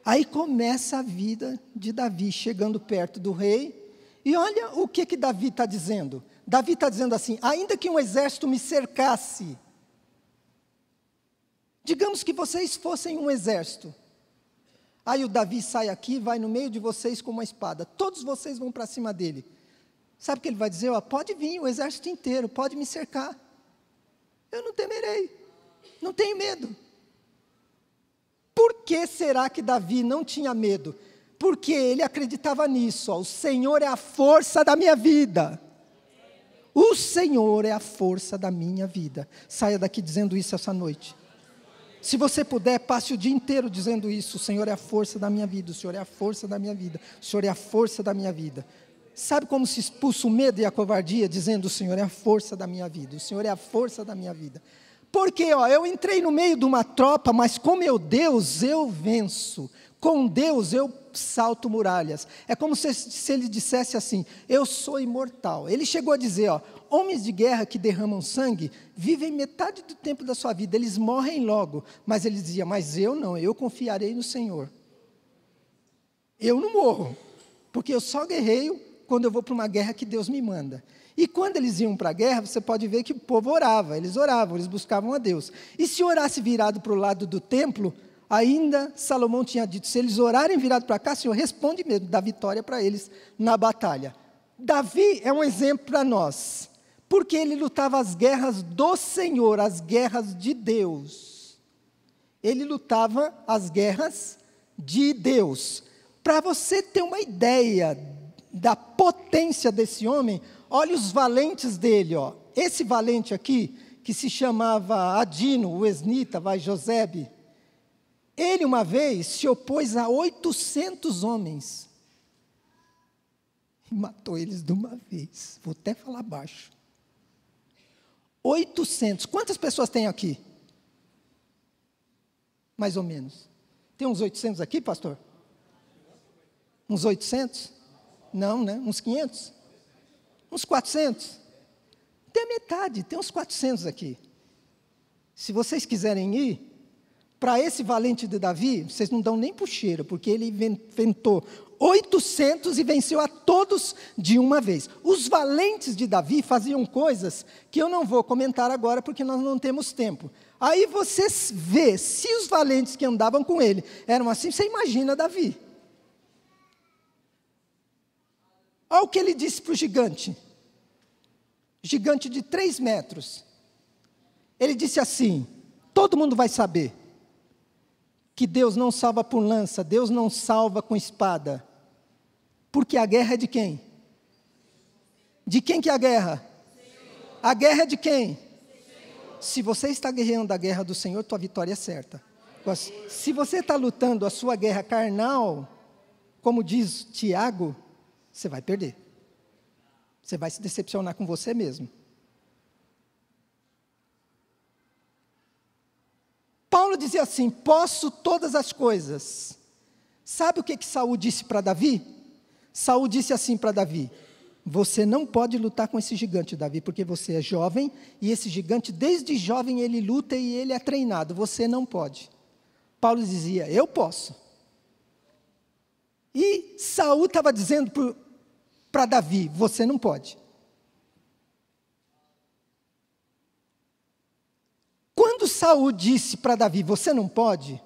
Aí começa a vida de Davi, chegando perto do rei, e olha o que Davi está dizendo. Davi está dizendo assim, ainda que um exército me cercasse, digamos que vocês fossem um exército, aí o Davi sai aqui, vai no meio de vocês com uma espada, todos vocês vão para cima dele. Sabe o que ele vai dizer? Pode vir o exército inteiro, pode me cercar, eu não temerei, não tenho medo. Por que será que Davi não tinha medo? Porque ele acreditava nisso, o Senhor é a força da minha vida. O Senhor é a força da minha vida. Saia daqui dizendo isso essa noite. Se você puder, passe o dia inteiro dizendo isso, o Senhor é a força da minha vida, o Senhor é a força da minha vida, o Senhor é a força da minha vida. Sabe como se expulsa o medo e a covardia, dizendo o Senhor é a força da minha vida, o Senhor é a força da minha vida. Porque eu entrei no meio de uma tropa, mas com meu Deus eu venço. Com Deus eu salto muralhas. É como se ele dissesse assim, eu sou imortal. Ele chegou a dizer, homens de guerra que derramam sangue, vivem metade do tempo da sua vida, eles morrem logo. Mas ele dizia, mas eu não, eu confiarei no Senhor. Eu não morro, porque eu só guerreio quando eu vou para uma guerra que Deus me manda. E quando eles iam para a guerra, você pode ver que o povo orava, eles oravam, eles buscavam a Deus. E se orasse virado para o lado do templo, ainda Salomão tinha dito, se eles orarem virado para cá, Senhor, responde mesmo, dá vitória para eles na batalha. Davi é um exemplo para nós, porque ele lutava as guerras do Senhor, as guerras de Deus. Ele lutava as guerras de Deus. Para você ter uma ideia da potência desse homem, olha os valentes dele, Esse valente aqui, que se chamava Adino, o Esnita, Josebe, ele uma vez se opôs a 800 homens, e matou eles de uma vez, vou até falar baixo, 800, quantas pessoas tem aqui? Mais ou menos, tem uns 800 aqui, pastor? Uns 800? Não, né? Uns 500? Uns 400? Tem a metade, tem uns 400 aqui. Se vocês quiserem ir, para esse valente de Davi, vocês não dão nem para o cheiro, porque ele inventou 800 e venceu a todos de uma vez. Os valentes de Davi faziam coisas que eu não vou comentar agora, porque nós não temos tempo. Aí você vê, se os valentes que andavam com ele eram assim, você imagina Davi. Olha o que ele disse para o gigante de 3 metros. Ele disse assim, todo mundo vai saber, que Deus não salva por lança, Deus não salva com espada, porque a guerra é de quem? De quem que é a guerra? Senhor. A guerra é de quem? Senhor. Se você está guerreando a guerra do Senhor, tua vitória é certa. Se você está lutando a sua guerra carnal, como diz Tiago, você vai perder. Você vai se decepcionar com você mesmo. Paulo dizia assim, posso todas as coisas. Sabe o que Saul disse para Davi? Saul disse assim para Davi, você não pode lutar com esse gigante, Davi, porque você é jovem, e esse gigante, desde jovem, ele luta e ele é treinado, você não pode. Paulo dizia, eu posso. E Saul estava dizendo para Davi, você não pode. Quando Saul disse para Davi, você não pode,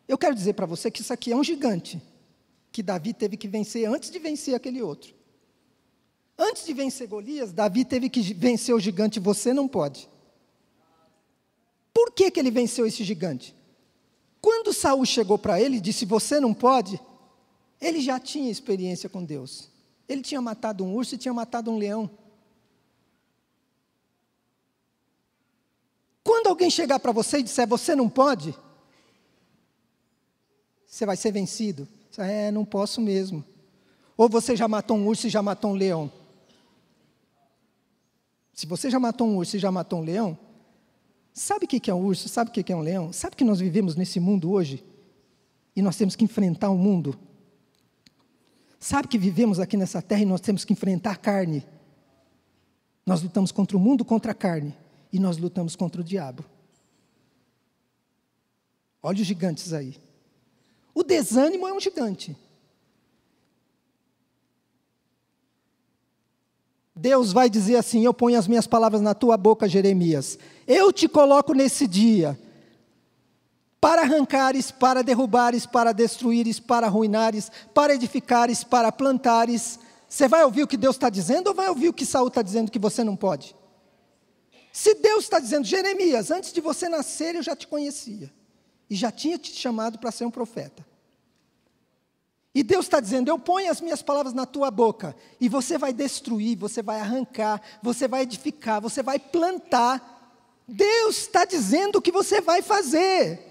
eu quero dizer para você que isso aqui é um gigante, que Davi teve que vencer antes de vencer aquele outro. Antes de vencer Golias, Davi teve que vencer o gigante, você não pode. Por que ele venceu esse gigante? Quando Saul chegou para ele e disse, você não pode, ele já tinha experiência com Deus. Ele tinha matado um urso e tinha matado um leão. Quando alguém chegar para você e disser, você não pode, você vai ser vencido. Você, não posso mesmo. Ou você já matou um urso e já matou um leão. Se você já matou um urso e já matou um leão, sabe o que é um urso? Sabe o que é um leão? Sabe que nós vivemos nesse mundo hoje? E nós temos que enfrentar o mundo. Sabe que vivemos aqui nessa terra e nós temos que enfrentar a carne. Nós lutamos contra o mundo, contra a carne. E nós lutamos contra o diabo. Olha os gigantes aí. O desânimo é um gigante. Deus vai dizer assim, eu ponho as minhas palavras na tua boca, Jeremias. Eu te coloco nesse dia, para arrancares, para derrubares, para destruíres, para arruinares, para edificares, para plantares. Você vai ouvir o que Deus está dizendo ou vai ouvir o que Saul está dizendo que você não pode? Se Deus está dizendo, Jeremias, antes de você nascer eu já te conhecia. E já tinha te chamado para ser um profeta. E Deus está dizendo, eu ponho as minhas palavras na tua boca, e você vai destruir, você vai arrancar, você vai edificar, você vai plantar. Deus está dizendo o que você vai fazer.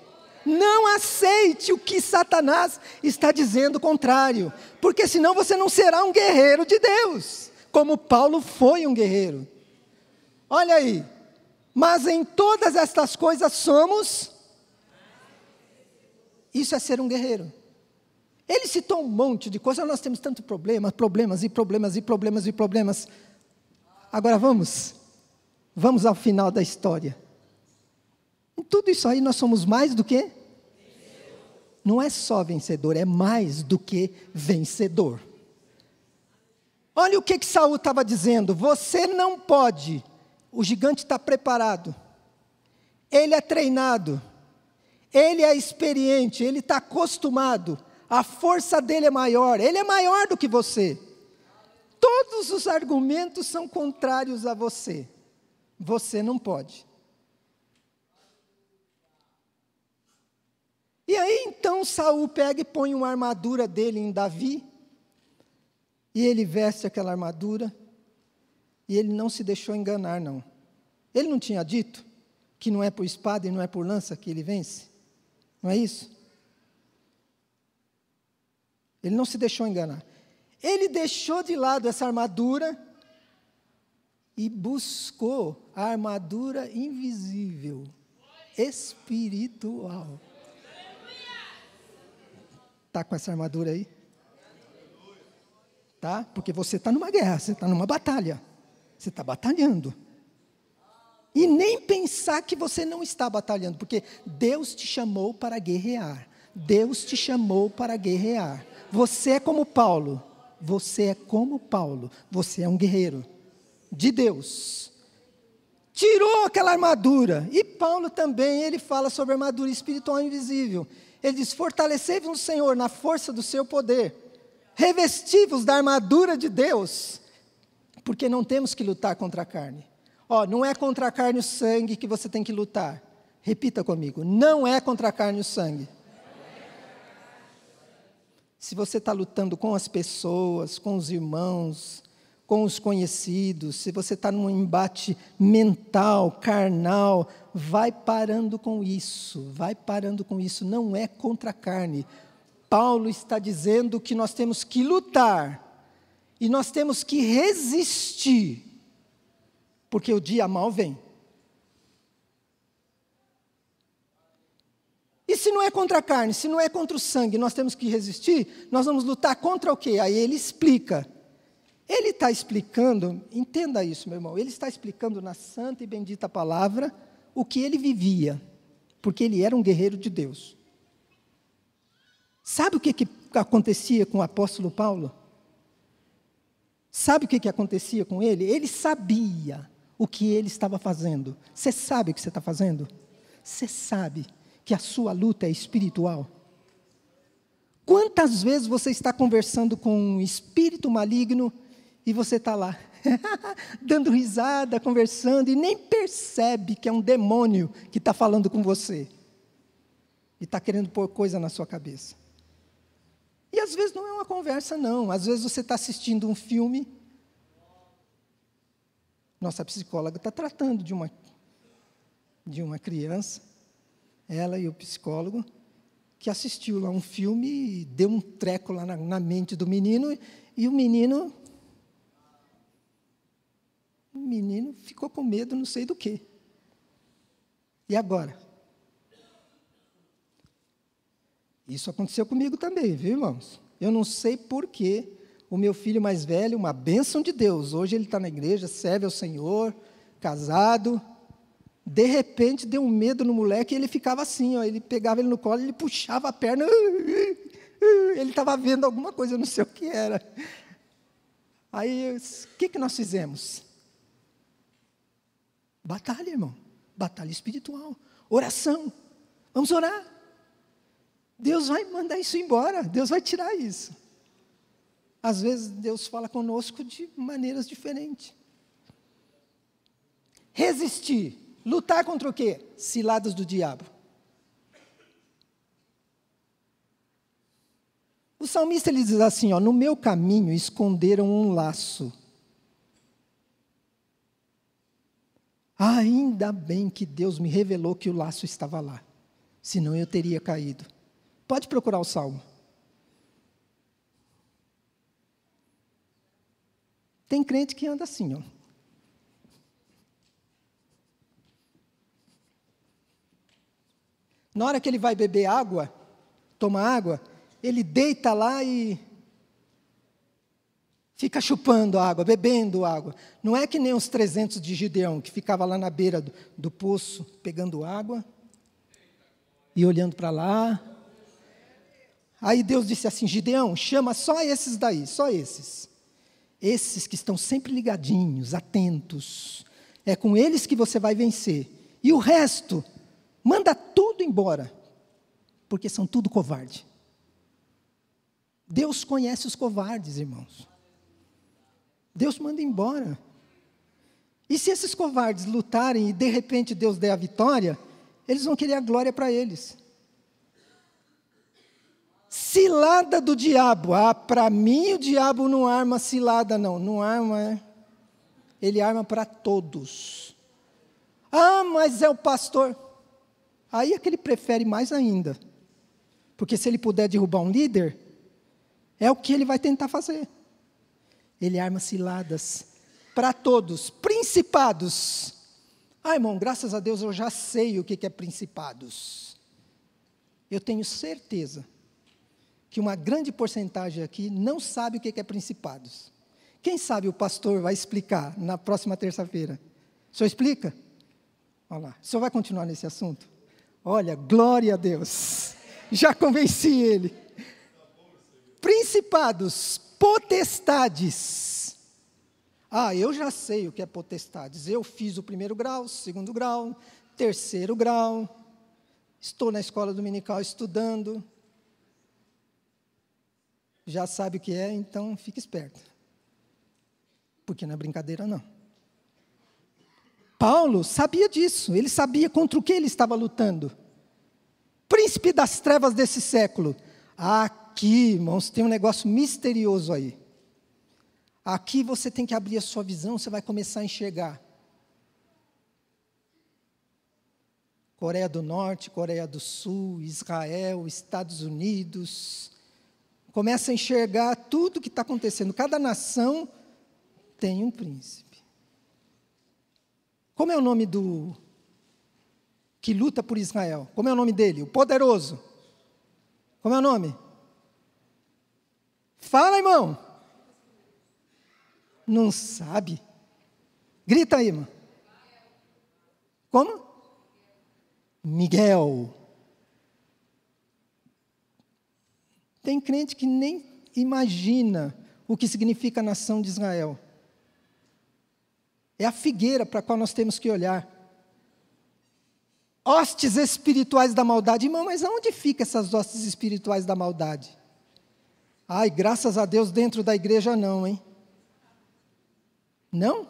Não aceite o que Satanás está dizendo o contrário, porque senão você não será um guerreiro de Deus, como Paulo foi um guerreiro. Olha aí, mas em todas estas coisas somos, isso é ser um guerreiro. Ele citou um monte de coisas, nós temos tanto problemas. Agora vamos ao final da história. Em tudo isso aí nós somos mais do que? Não é só vencedor, é mais do que vencedor. Olha o que Saul estava dizendo, você não pode, o gigante está preparado, ele é treinado, ele é experiente, ele está acostumado, a força dele é maior, ele é maior do que você. Todos os argumentos são contrários a você. Você não pode. E aí então Saul pega e põe uma armadura dele em Davi, e ele veste aquela armadura, e ele não se deixou enganar não. Ele não tinha dito que não é por espada e não é por lança que ele vence? Não é isso? Ele não se deixou enganar. Ele deixou de lado essa armadura e buscou a armadura invisível, espiritual. Está com essa armadura aí? Tá? Porque você está numa guerra, você está numa batalha. Você está batalhando. E nem pensar que você não está batalhando, porque Deus te chamou para guerrear. Deus te chamou para guerrear. Você é como Paulo, você é um guerreiro de Deus. Tirou aquela armadura, e Paulo também, ele fala sobre a armadura espiritual invisível. Ele diz, fortalecei-vos no Senhor, na força do seu poder, revesti-vos da armadura de Deus, porque não temos que lutar contra a carne. Não é contra a carne e o sangue que você tem que lutar. Repita comigo, não é contra a carne e o sangue. Se você está lutando com as pessoas, com os irmãos, com os conhecidos, se você está num embate mental, carnal, vai parando com isso, não é contra a carne. Paulo está dizendo que nós temos que lutar, e nós temos que resistir, porque o dia mal vem. E se não é contra a carne, se não é contra o sangue, nós temos que resistir, nós vamos lutar contra o quê? Aí ele explica. Ele está explicando, entenda isso, meu irmão, ele está explicando na santa e bendita palavra o que ele vivia, porque ele era um guerreiro de Deus. Sabe o que acontecia com o apóstolo Paulo? Sabe o que acontecia com ele? Ele sabia o que ele estava fazendo. Você sabe o que você está fazendo? Você sabe que a sua luta é espiritual? Quantas vezes você está conversando com um espírito maligno E você está lá, dando risada, conversando, e nem percebe que é um demônio que está falando com você. E está querendo pôr coisa na sua cabeça. E às vezes não é uma conversa, não. Às vezes você está assistindo um filme. Nossa psicóloga está tratando de uma criança, ela e o psicólogo, que assistiu lá um filme e deu um treco lá na mente do menino, e o menino ficou com medo, não sei do quê. E agora? Isso aconteceu comigo também, viu, irmãos? Eu não sei por quê. O meu filho mais velho, uma bênção de Deus, hoje ele está na igreja, serve ao Senhor, casado. De repente, deu um medo no moleque, e ele ficava assim, ó, ele pegava ele no colo, ele puxava a perna, ele estava vendo alguma coisa, eu não sei o que era. Aí, o que nós fizemos? Batalha, irmão, batalha espiritual, oração, vamos orar. Deus vai mandar isso embora, Deus vai tirar isso. Às vezes, Deus fala conosco de maneiras diferentes. Resistir. Lutar contra o quê? Ciladas do diabo. O salmista ele diz assim, ó, no meu caminho esconderam um laço. Ainda bem que Deus me revelou que o laço estava lá. Senão eu teria caído. Pode procurar o salmo. Tem crente que anda assim, ó. Na hora que ele vai beber água, toma água, ele deita lá e fica chupando água, bebendo água. Não é que nem os 300 de Gideão, que ficava lá na beira do poço, pegando água e olhando para lá. Aí Deus disse assim, Gideão, chama só esses daí, só esses. Esses que estão sempre ligadinhos, atentos. É com eles que você vai vencer. E o resto, manda tudo embora, porque são tudo covarde. Deus conhece os covardes, irmãos. Deus manda embora. E se esses covardes lutarem e de repente Deus der a vitória, eles vão querer a glória para eles. Cilada do diabo. Ah, para mim o diabo não arma cilada, não. Não arma, ele arma para todos. Ah, mas é o pastor. Aí é que ele prefere mais ainda. Porque se ele puder derrubar um líder, é o que ele vai tentar fazer. Ele arma ciladas para todos. Principados. Ah, irmão, graças a Deus eu já sei o que é principados. Eu tenho certeza que uma grande porcentagem aqui não sabe o que é principados. Quem sabe o pastor vai explicar na próxima terça-feira. O senhor explica? Olha lá. O senhor vai continuar nesse assunto? Olha, glória a Deus. Já convenci ele. Principados, potestades. Ah, eu já sei o que é potestades. Eu fiz o 1º grau, 2º grau, 3º grau. Estou na escola dominical estudando. Já sabe o que é, então fique esperto. Porque não é brincadeira, não. Paulo sabia disso, ele sabia contra o que ele estava lutando. Príncipe das trevas desse século. Aqui, irmãos, tem um negócio misterioso aí. Aqui você tem que abrir a sua visão, você vai começar a enxergar. Coreia do Norte, Coreia do Sul, Israel, Estados Unidos. Começa a enxergar tudo o que está acontecendo. Cada nação tem um príncipe. Como é o nome do que luta por Israel? Como é o nome dele? O poderoso. Como é o nome? Fala, irmão. Não sabe? Grita aí, irmão. Como? Miguel. Tem crente que nem imagina o que significa a nação de Israel. É a figueira para a qual nós temos que olhar. Hostes espirituais da maldade. Irmão, mas aonde ficam essas hostes espirituais da maldade? Ai, graças a Deus dentro da igreja não, hein? Não?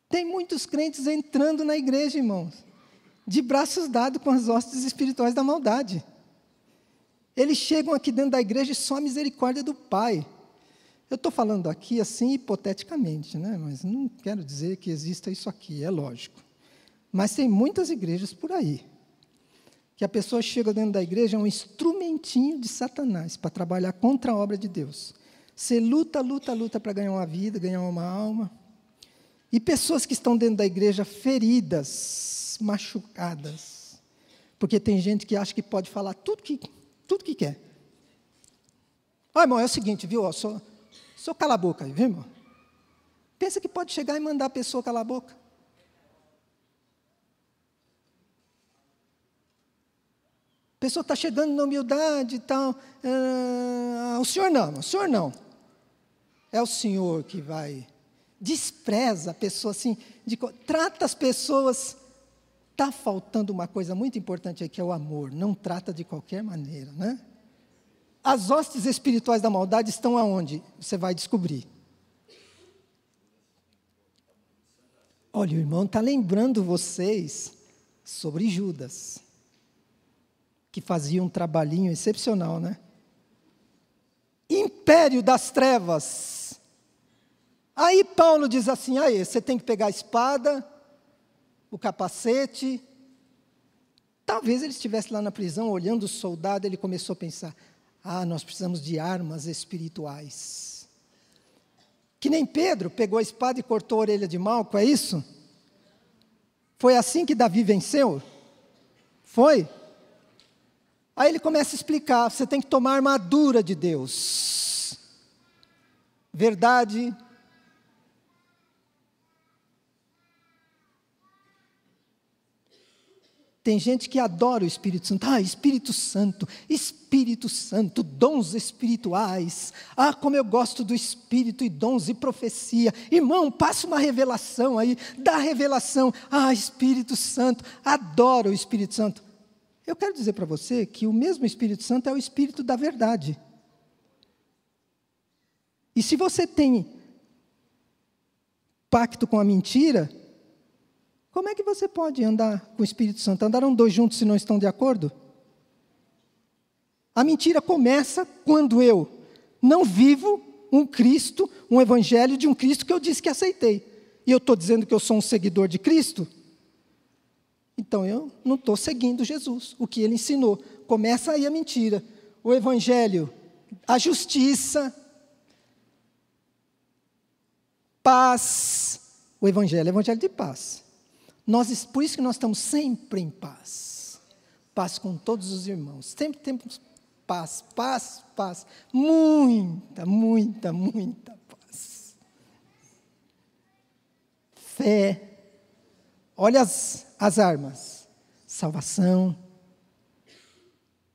Tem muitos crentes entrando na igreja, irmãos, de braços dados com as hostes espirituais da maldade. Eles chegam aqui dentro da igreja e só a misericórdia do Pai. Eu estou falando aqui assim hipoteticamente, né? Mas não quero dizer que exista isso aqui, é lógico. Mas tem muitas igrejas por aí, que a pessoa chega dentro da igreja, é um instrumentinho de Satanás para trabalhar contra a obra de Deus. Você luta para ganhar uma vida, ganhar uma alma. E pessoas que estão dentro da igreja feridas, machucadas. Porque tem gente que acha que pode falar tudo que quer. Irmão, é o seguinte, viu? Só cala a boca aí, viu, irmão? Pensa que pode chegar e mandar a pessoa calar a boca. A pessoa está chegando na humildade e tal. O senhor não. É o senhor que vai. Despreza a pessoa assim. Trata as pessoas. Está faltando uma coisa muito importante aqui, é o amor. Não trata de qualquer maneira, né? As hostes espirituais da maldade estão aonde? Você vai descobrir. Olha, o irmão está lembrando vocês sobre Judas, que fazia um trabalhinho excepcional, né? Império das trevas. Aí Paulo diz assim, você tem que pegar a espada, o capacete. Talvez ele estivesse lá na prisão, olhando o soldado, ele começou a pensar, nós precisamos de armas espirituais. Que nem Pedro pegou a espada e cortou a orelha de Malco, é isso? Foi assim que Davi venceu? Foi? Aí ele começa a explicar, você tem que tomar a armadura de Deus. Verdade. Tem gente que adora o Espírito Santo. Espírito Santo, dons espirituais. Como eu gosto do Espírito e dons e profecia. Irmão, passa uma revelação aí, dá revelação. Espírito Santo, adoro o Espírito Santo. Eu quero dizer para você que o mesmo Espírito Santo é o Espírito da verdade. E se você tem pacto com a mentira, como é que você pode andar com o Espírito Santo? Andarão dois juntos se não estão de acordo? A mentira começa quando eu não vivo um Cristo, um evangelho de um Cristo que eu disse que aceitei. E eu estou dizendo que eu sou um seguidor de Cristo? Então eu não estou seguindo Jesus, o que ele ensinou. Começa aí a mentira. O evangelho, a justiça, paz. O evangelho é evangelho de paz. Por isso que nós estamos sempre em paz. Paz com todos os irmãos. Sempre temos paz. Muita paz. Fé. Olha as armas. Salvação.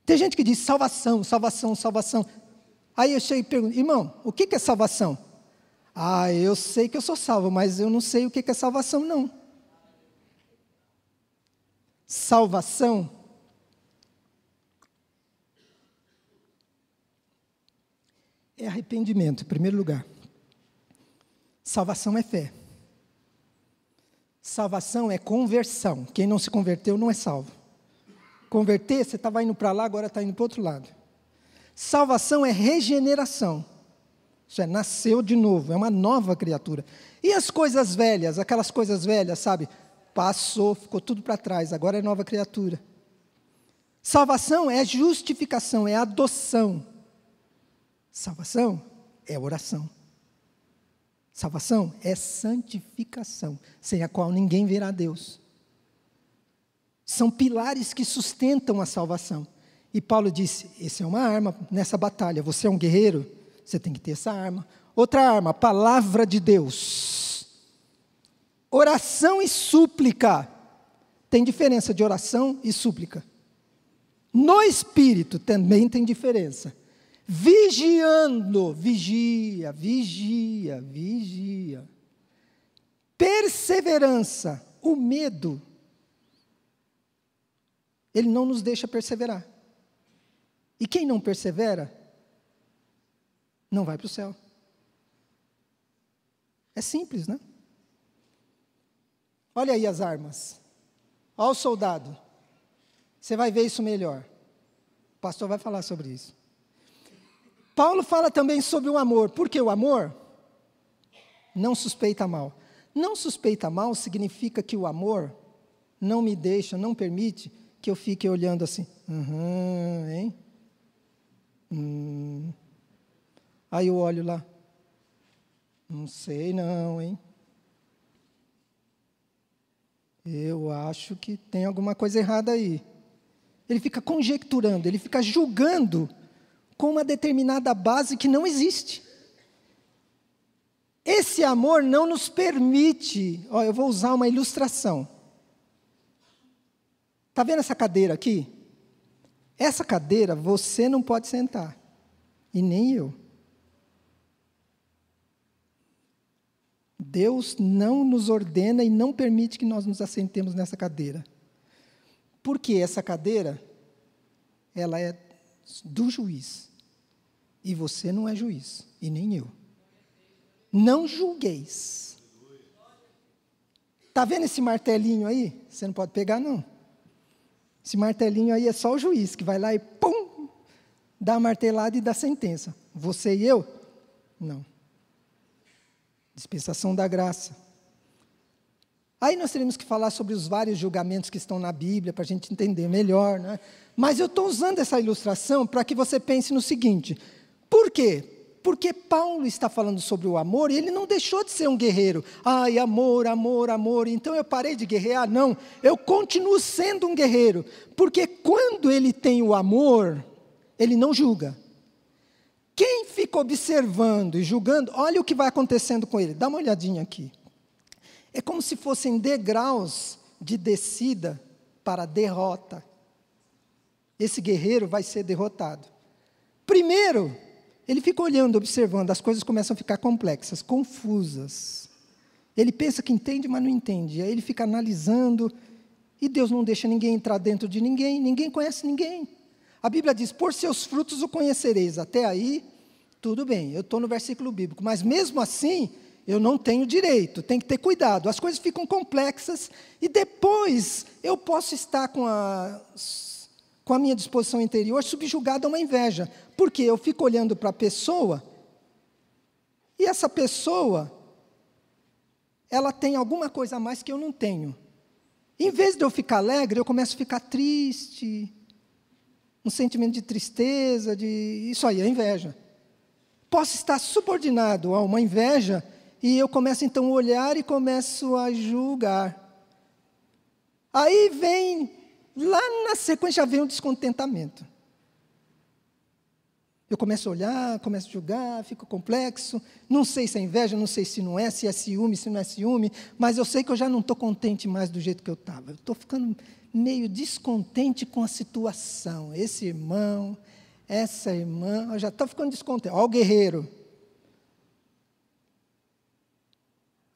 Tem gente que diz salvação. Aí eu chego e pergunto, irmão, o que é salvação? Eu sei que eu sou salvo, mas eu não sei o que é salvação, não. Salvação é arrependimento, em primeiro lugar. Salvação é fé. Salvação é conversão. Quem não se converteu não é salvo. Converter, você estava indo para lá, agora está indo para o outro lado. Salvação é regeneração. Isso é, nasceu de novo, é uma nova criatura. E as coisas velhas, aquelas coisas velhas, sabe? Passou, ficou tudo para trás, agora é nova criatura. Salvação é justificação, é adoção. Salvação é oração. Salvação é santificação, sem a qual ninguém verá Deus. São pilares que sustentam a salvação. E Paulo disse, essa é uma arma nessa batalha. Você é um guerreiro, você tem que ter essa arma. Outra arma, palavra de Deus. Oração e súplica. Tem diferença de oração e súplica. No Espírito também tem diferença. Vigiando, vigia. Perseverança, o medo, ele não nos deixa perseverar. E quem não persevera, não vai para o céu. É simples, né? Olha aí as armas. Olha o soldado. Você vai ver isso melhor. O pastor vai falar sobre isso. Paulo fala também sobre o amor. Porque o amor não suspeita mal. Não suspeita mal significa que o amor não me deixa, não permite que eu fique olhando assim. Hein? Aí eu olho lá. Não sei não, hein? Eu acho que tem alguma coisa errada aí. Ele fica conjecturando, ele fica julgando com uma determinada base que não existe. Esse amor não nos permite, eu vou usar uma ilustração. Está vendo essa cadeira aqui? Essa cadeira você não pode sentar, e nem eu. Deus não nos ordena e não permite que nós nos assentemos nessa cadeira. Porque essa cadeira, ela é do juiz. E você não é juiz, e nem eu. Não julgueis. Está vendo esse martelinho aí? Você não pode pegar, não. Esse martelinho aí é só o juiz, que vai lá e pum, dá a martelada e dá a sentença. Você e eu? Não. Dispensação da graça. Aí nós teremos que falar sobre os vários julgamentos que estão na Bíblia, para a gente entender melhor, né? Mas eu estou usando essa ilustração para que você pense no seguinte: por quê? Porque Paulo está falando sobre o amor e ele não deixou de ser um guerreiro. Ai, amor, amor, amor, então eu parei de guerrear? Não, eu continuo sendo um guerreiro, porque quando ele tem o amor, ele não julga. Quem fica observando e julgando, olha o que vai acontecendo com ele. Dá uma olhadinha aqui. É como se fossem degraus de descida para a derrota. Esse guerreiro vai ser derrotado. Primeiro, ele fica olhando, observando, as coisas começam a ficar complexas, confusas. Ele pensa que entende, mas não entende. Aí ele fica analisando, e Deus não deixa ninguém entrar dentro de ninguém, ninguém conhece ninguém. A Bíblia diz, por seus frutos o conhecereis. Até aí, tudo bem, eu estou no versículo bíblico, mas mesmo assim, eu não tenho direito, tem que ter cuidado. As coisas ficam complexas, e depois eu posso estar com a minha disposição interior subjugado a uma inveja. Porque eu fico olhando para a pessoa, e essa pessoa, ela tem alguma coisa a mais que eu não tenho. Em vez de eu ficar alegre, eu começo a ficar triste, um sentimento de tristeza, isso aí é inveja. Posso estar subordinado a uma inveja, e eu começo então a olhar e começo a julgar. Aí vem, lá na sequência já vem o descontentamento. Eu começo a olhar, começo a julgar, fico complexo, não sei se é inveja, não sei se não é, se é ciúme, se não é ciúme, mas eu sei que eu já não estou contente mais do jeito que eu estava. Eu estou ficando meio descontente com a situação. Esse irmão, essa irmã, eu já estou ficando descontente. Olha o guerreiro.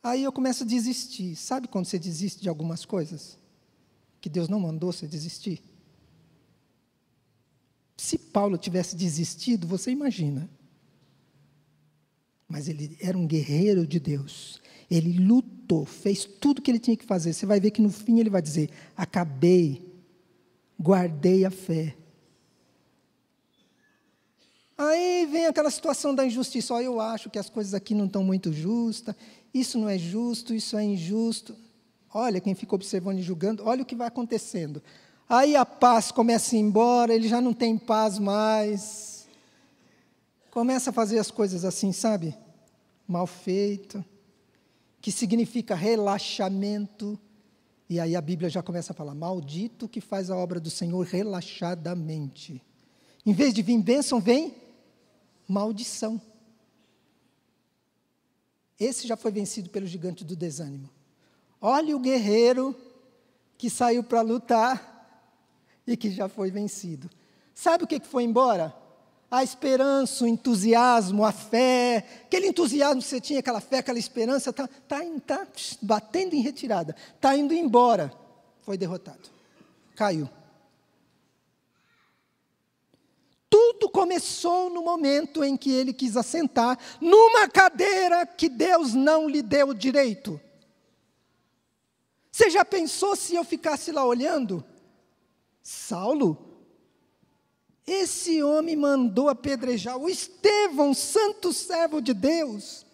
Aí eu começo a desistir. Sabe quando você desiste de algumas coisas? Que Deus não mandou você desistir? Se Paulo tivesse desistido, você imagina. Mas ele era um guerreiro de Deus. Ele lutou, fez tudo o que ele tinha que fazer. Você vai ver que no fim ele vai dizer, acabei, guardei a fé. Aí vem aquela situação da injustiça. Eu acho que as coisas aqui não estão muito justas. Isso não é justo, isso é injusto. Olha quem fica observando e julgando, olha o que vai acontecendo. Aí a paz começa a ir embora, ele já não tem paz mais. Começa a fazer as coisas assim, sabe? Mal feito, que significa relaxamento. E aí a Bíblia já começa a falar, maldito que faz a obra do Senhor relaxadamente. Em vez de vir bênção, vem maldição. Esse já foi vencido pelo gigante do desânimo. Olha o guerreiro que saiu para lutar e que já foi vencido. Sabe o que foi embora? A esperança, o entusiasmo, a fé, aquele entusiasmo que você tinha, aquela fé, aquela esperança, está batendo em retirada, está indo embora. Foi derrotado, caiu. Tudo começou no momento em que ele quis assentar numa cadeira que Deus não lhe deu direito. Você já pensou se eu ficasse lá olhando? Saulo, esse homem mandou apedrejar o Estevão, santo servo de Deus.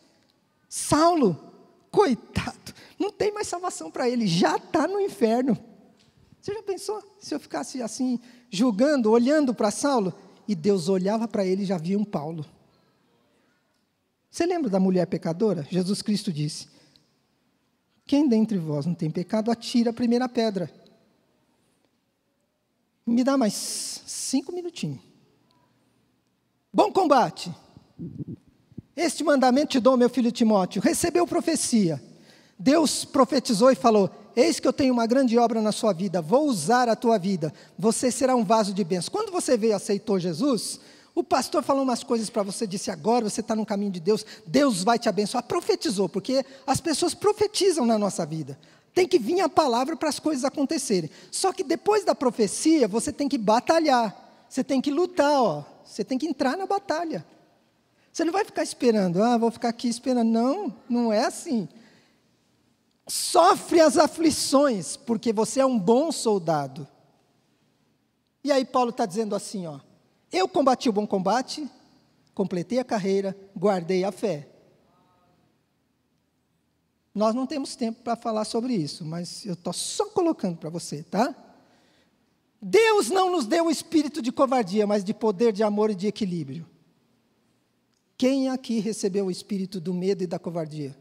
Saulo, coitado, não tem mais salvação para ele, já está no inferno. Você já pensou se eu ficasse assim, julgando, olhando para Saulo? E Deus olhava para ele e já via um Paulo. Você lembra da mulher pecadora? Jesus Cristo disse: quem dentre vós não tem pecado, atira a primeira pedra. Me dá mais 5 minutinhos. Bom combate. Este mandamento te dou, meu filho Timóteo. Recebeu profecia. Deus profetizou e falou: eis que eu tenho uma grande obra na sua vida, vou usar a tua vida, você será um vaso de bênção. Quando você veio e aceitou Jesus, o pastor falou umas coisas para você, disse: agora você está no caminho de Deus, Deus vai te abençoar. Profetizou, porque as pessoas profetizam na nossa vida. Tem que vir a palavra para as coisas acontecerem. Só que depois da profecia, você tem que batalhar, você tem que lutar, você tem que entrar na batalha. Você não vai ficar esperando, vou ficar aqui esperando. Não, não é assim. Sofre as aflições, porque você é um bom soldado. E aí Paulo está dizendo assim, eu combati o bom combate, completei a carreira, guardei a fé. Nós não temos tempo para falar sobre isso, mas eu estou só colocando para você, tá? Deus não nos deu o espírito de covardia, mas de poder, de amor e de equilíbrio. Quem aqui recebeu o espírito do medo e da covardia?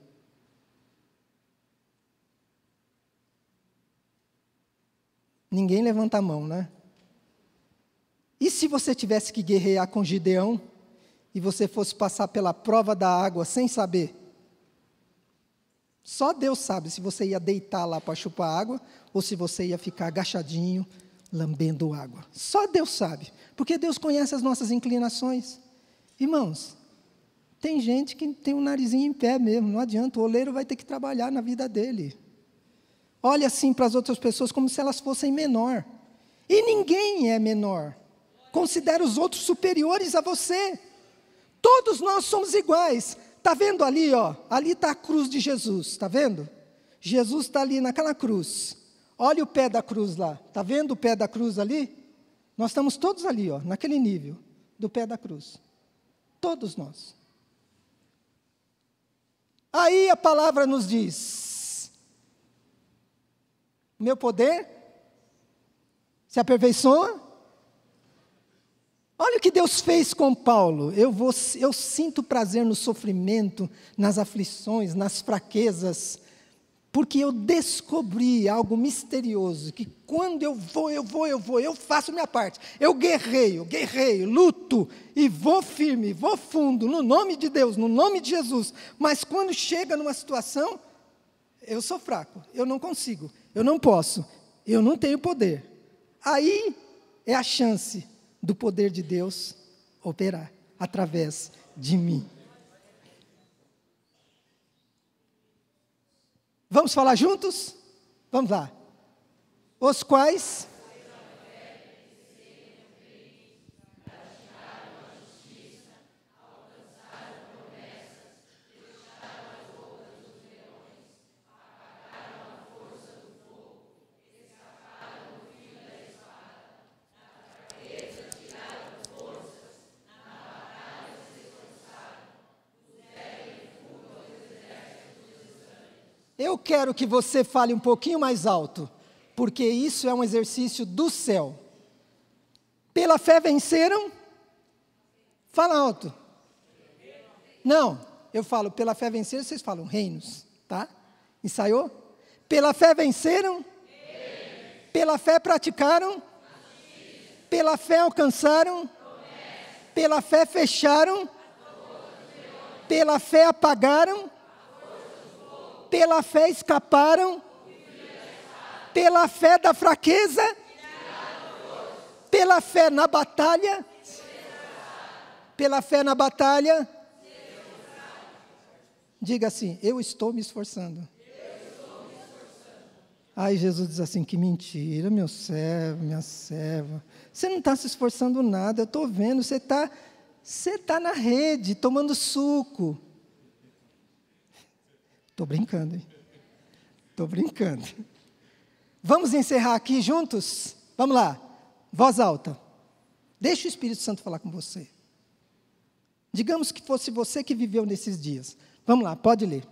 Ninguém levanta a mão, né? E se você tivesse que guerrear com Gideão, e você fosse passar pela prova da água sem saber? Só Deus sabe se você ia deitar lá para chupar água, ou se você ia ficar agachadinho, lambendo água. Só Deus sabe, porque Deus conhece as nossas inclinações. Irmãos, tem gente que tem um narizinho em pé mesmo, não adianta, o oleiro vai ter que trabalhar na vida dele. Olha assim para as outras pessoas como se elas fossem menor. E ninguém é menor. Considera os outros superiores a você. Todos nós somos iguais. Está vendo ali, ali está a cruz de Jesus, está vendo? Jesus está ali naquela cruz. Olha o pé da cruz lá, está vendo o pé da cruz ali? Nós estamos todos ali, naquele nível do pé da cruz. Todos nós. Aí a palavra nos diz: meu poder se aperfeiçoa. Olha o que Deus fez com Paulo. Eu sinto prazer no sofrimento, nas aflições, nas fraquezas, porque eu descobri algo misterioso, que quando eu faço minha parte. Eu guerreio, luto, e vou firme, vou fundo, no nome de Deus, no nome de Jesus. Mas quando chega numa situação, eu sou fraco, eu não consigo, eu não posso, eu não tenho poder. Aí é a chance do poder de Deus operar através de mim. Vamos falar juntos? Vamos lá. Os quais eu quero que você fale um pouquinho mais alto, porque isso é um exercício do céu. Pela fé venceram? Fala alto. Não, eu falo, pela fé venceram, vocês falam reinos, tá? Ensaiou? Pela fé venceram? Pela fé praticaram? Pela fé alcançaram? Pela fé fecharam? Pela fé apagaram? Pela fé escaparam? Pela fé da fraqueza? Pela fé na batalha? Pela fé na batalha? Diga assim: eu estou me esforçando. Aí Jesus diz assim, que mentira, meu servo, minha serva. Você não está se esforçando nada, eu estou vendo, você tá na rede, tomando suco. Estou brincando, hein? Estou brincando. Vamos encerrar aqui juntos? Vamos lá, voz alta. Deixa o Espírito Santo falar com você. Digamos que fosse você que viveu nesses dias. Vamos lá, pode ler.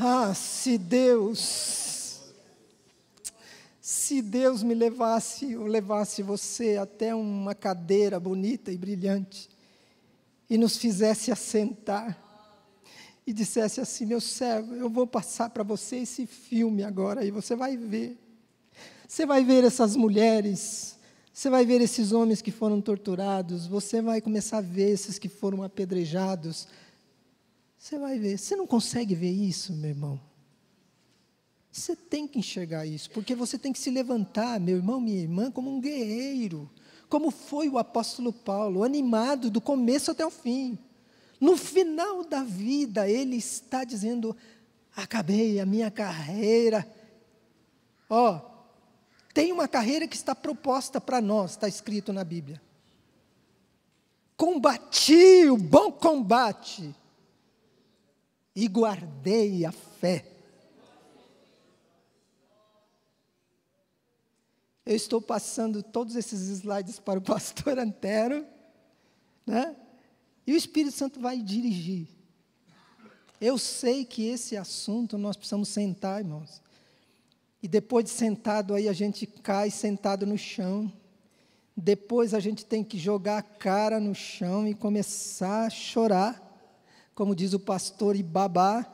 Ah, se Deus me levasse, ou levasse você até uma cadeira bonita e brilhante, e nos fizesse assentar, e dissesse assim, meu servo, eu vou passar para você esse filme agora, e você vai ver. Você vai ver essas mulheres, você vai ver esses homens que foram torturados, você vai começar a ver esses que foram apedrejados. Você vai ver. Você não consegue ver isso, meu irmão? Você tem que enxergar isso, porque você tem que se levantar, meu irmão, minha irmã, como um guerreiro, como foi o apóstolo Paulo, animado do começo até o fim. No final da vida, ele está dizendo, acabei a minha carreira. Tem uma carreira que está proposta para nós, está escrito na Bíblia. Combati o bom combate e guardei a fé. Eu estou passando todos esses slides para o pastor Antero, né? E o Espírito Santo vai dirigir. Eu sei que esse assunto nós precisamos sentar, irmãos. E depois de sentado aí a gente cai sentado no chão. Depois a gente tem que jogar a cara no chão e começar a chorar, como diz o pastor, e babar,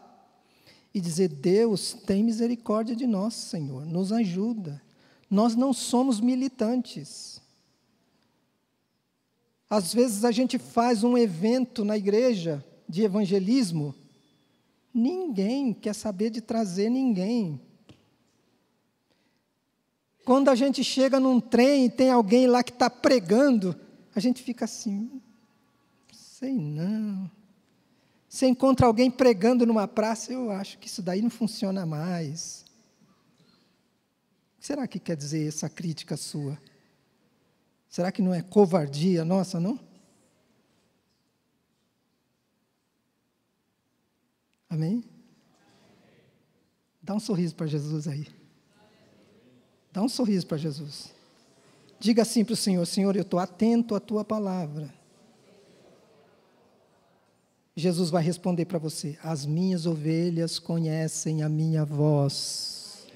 e dizer, Deus, tem misericórdia de nós, Senhor, nos ajuda. Nós não somos militantes. Às vezes a gente faz um evento na igreja de evangelismo, ninguém quer saber de trazer ninguém. Quando a gente chega num trem e tem alguém lá que está pregando, a gente fica assim, sei não. Você encontra alguém pregando numa praça, eu acho que isso daí não funciona mais. O que será que quer dizer essa crítica sua? Será que não é covardia nossa, não? Amém? Dá um sorriso para Jesus aí. Dá um sorriso para Jesus. Diga assim para o Senhor, Senhor, eu estou atento à tua palavra. Jesus vai responder para você, as minhas ovelhas conhecem a minha voz.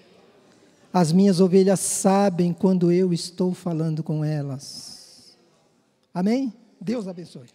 As minhas ovelhas sabem quando eu estou falando com elas. Amém? Deus abençoe.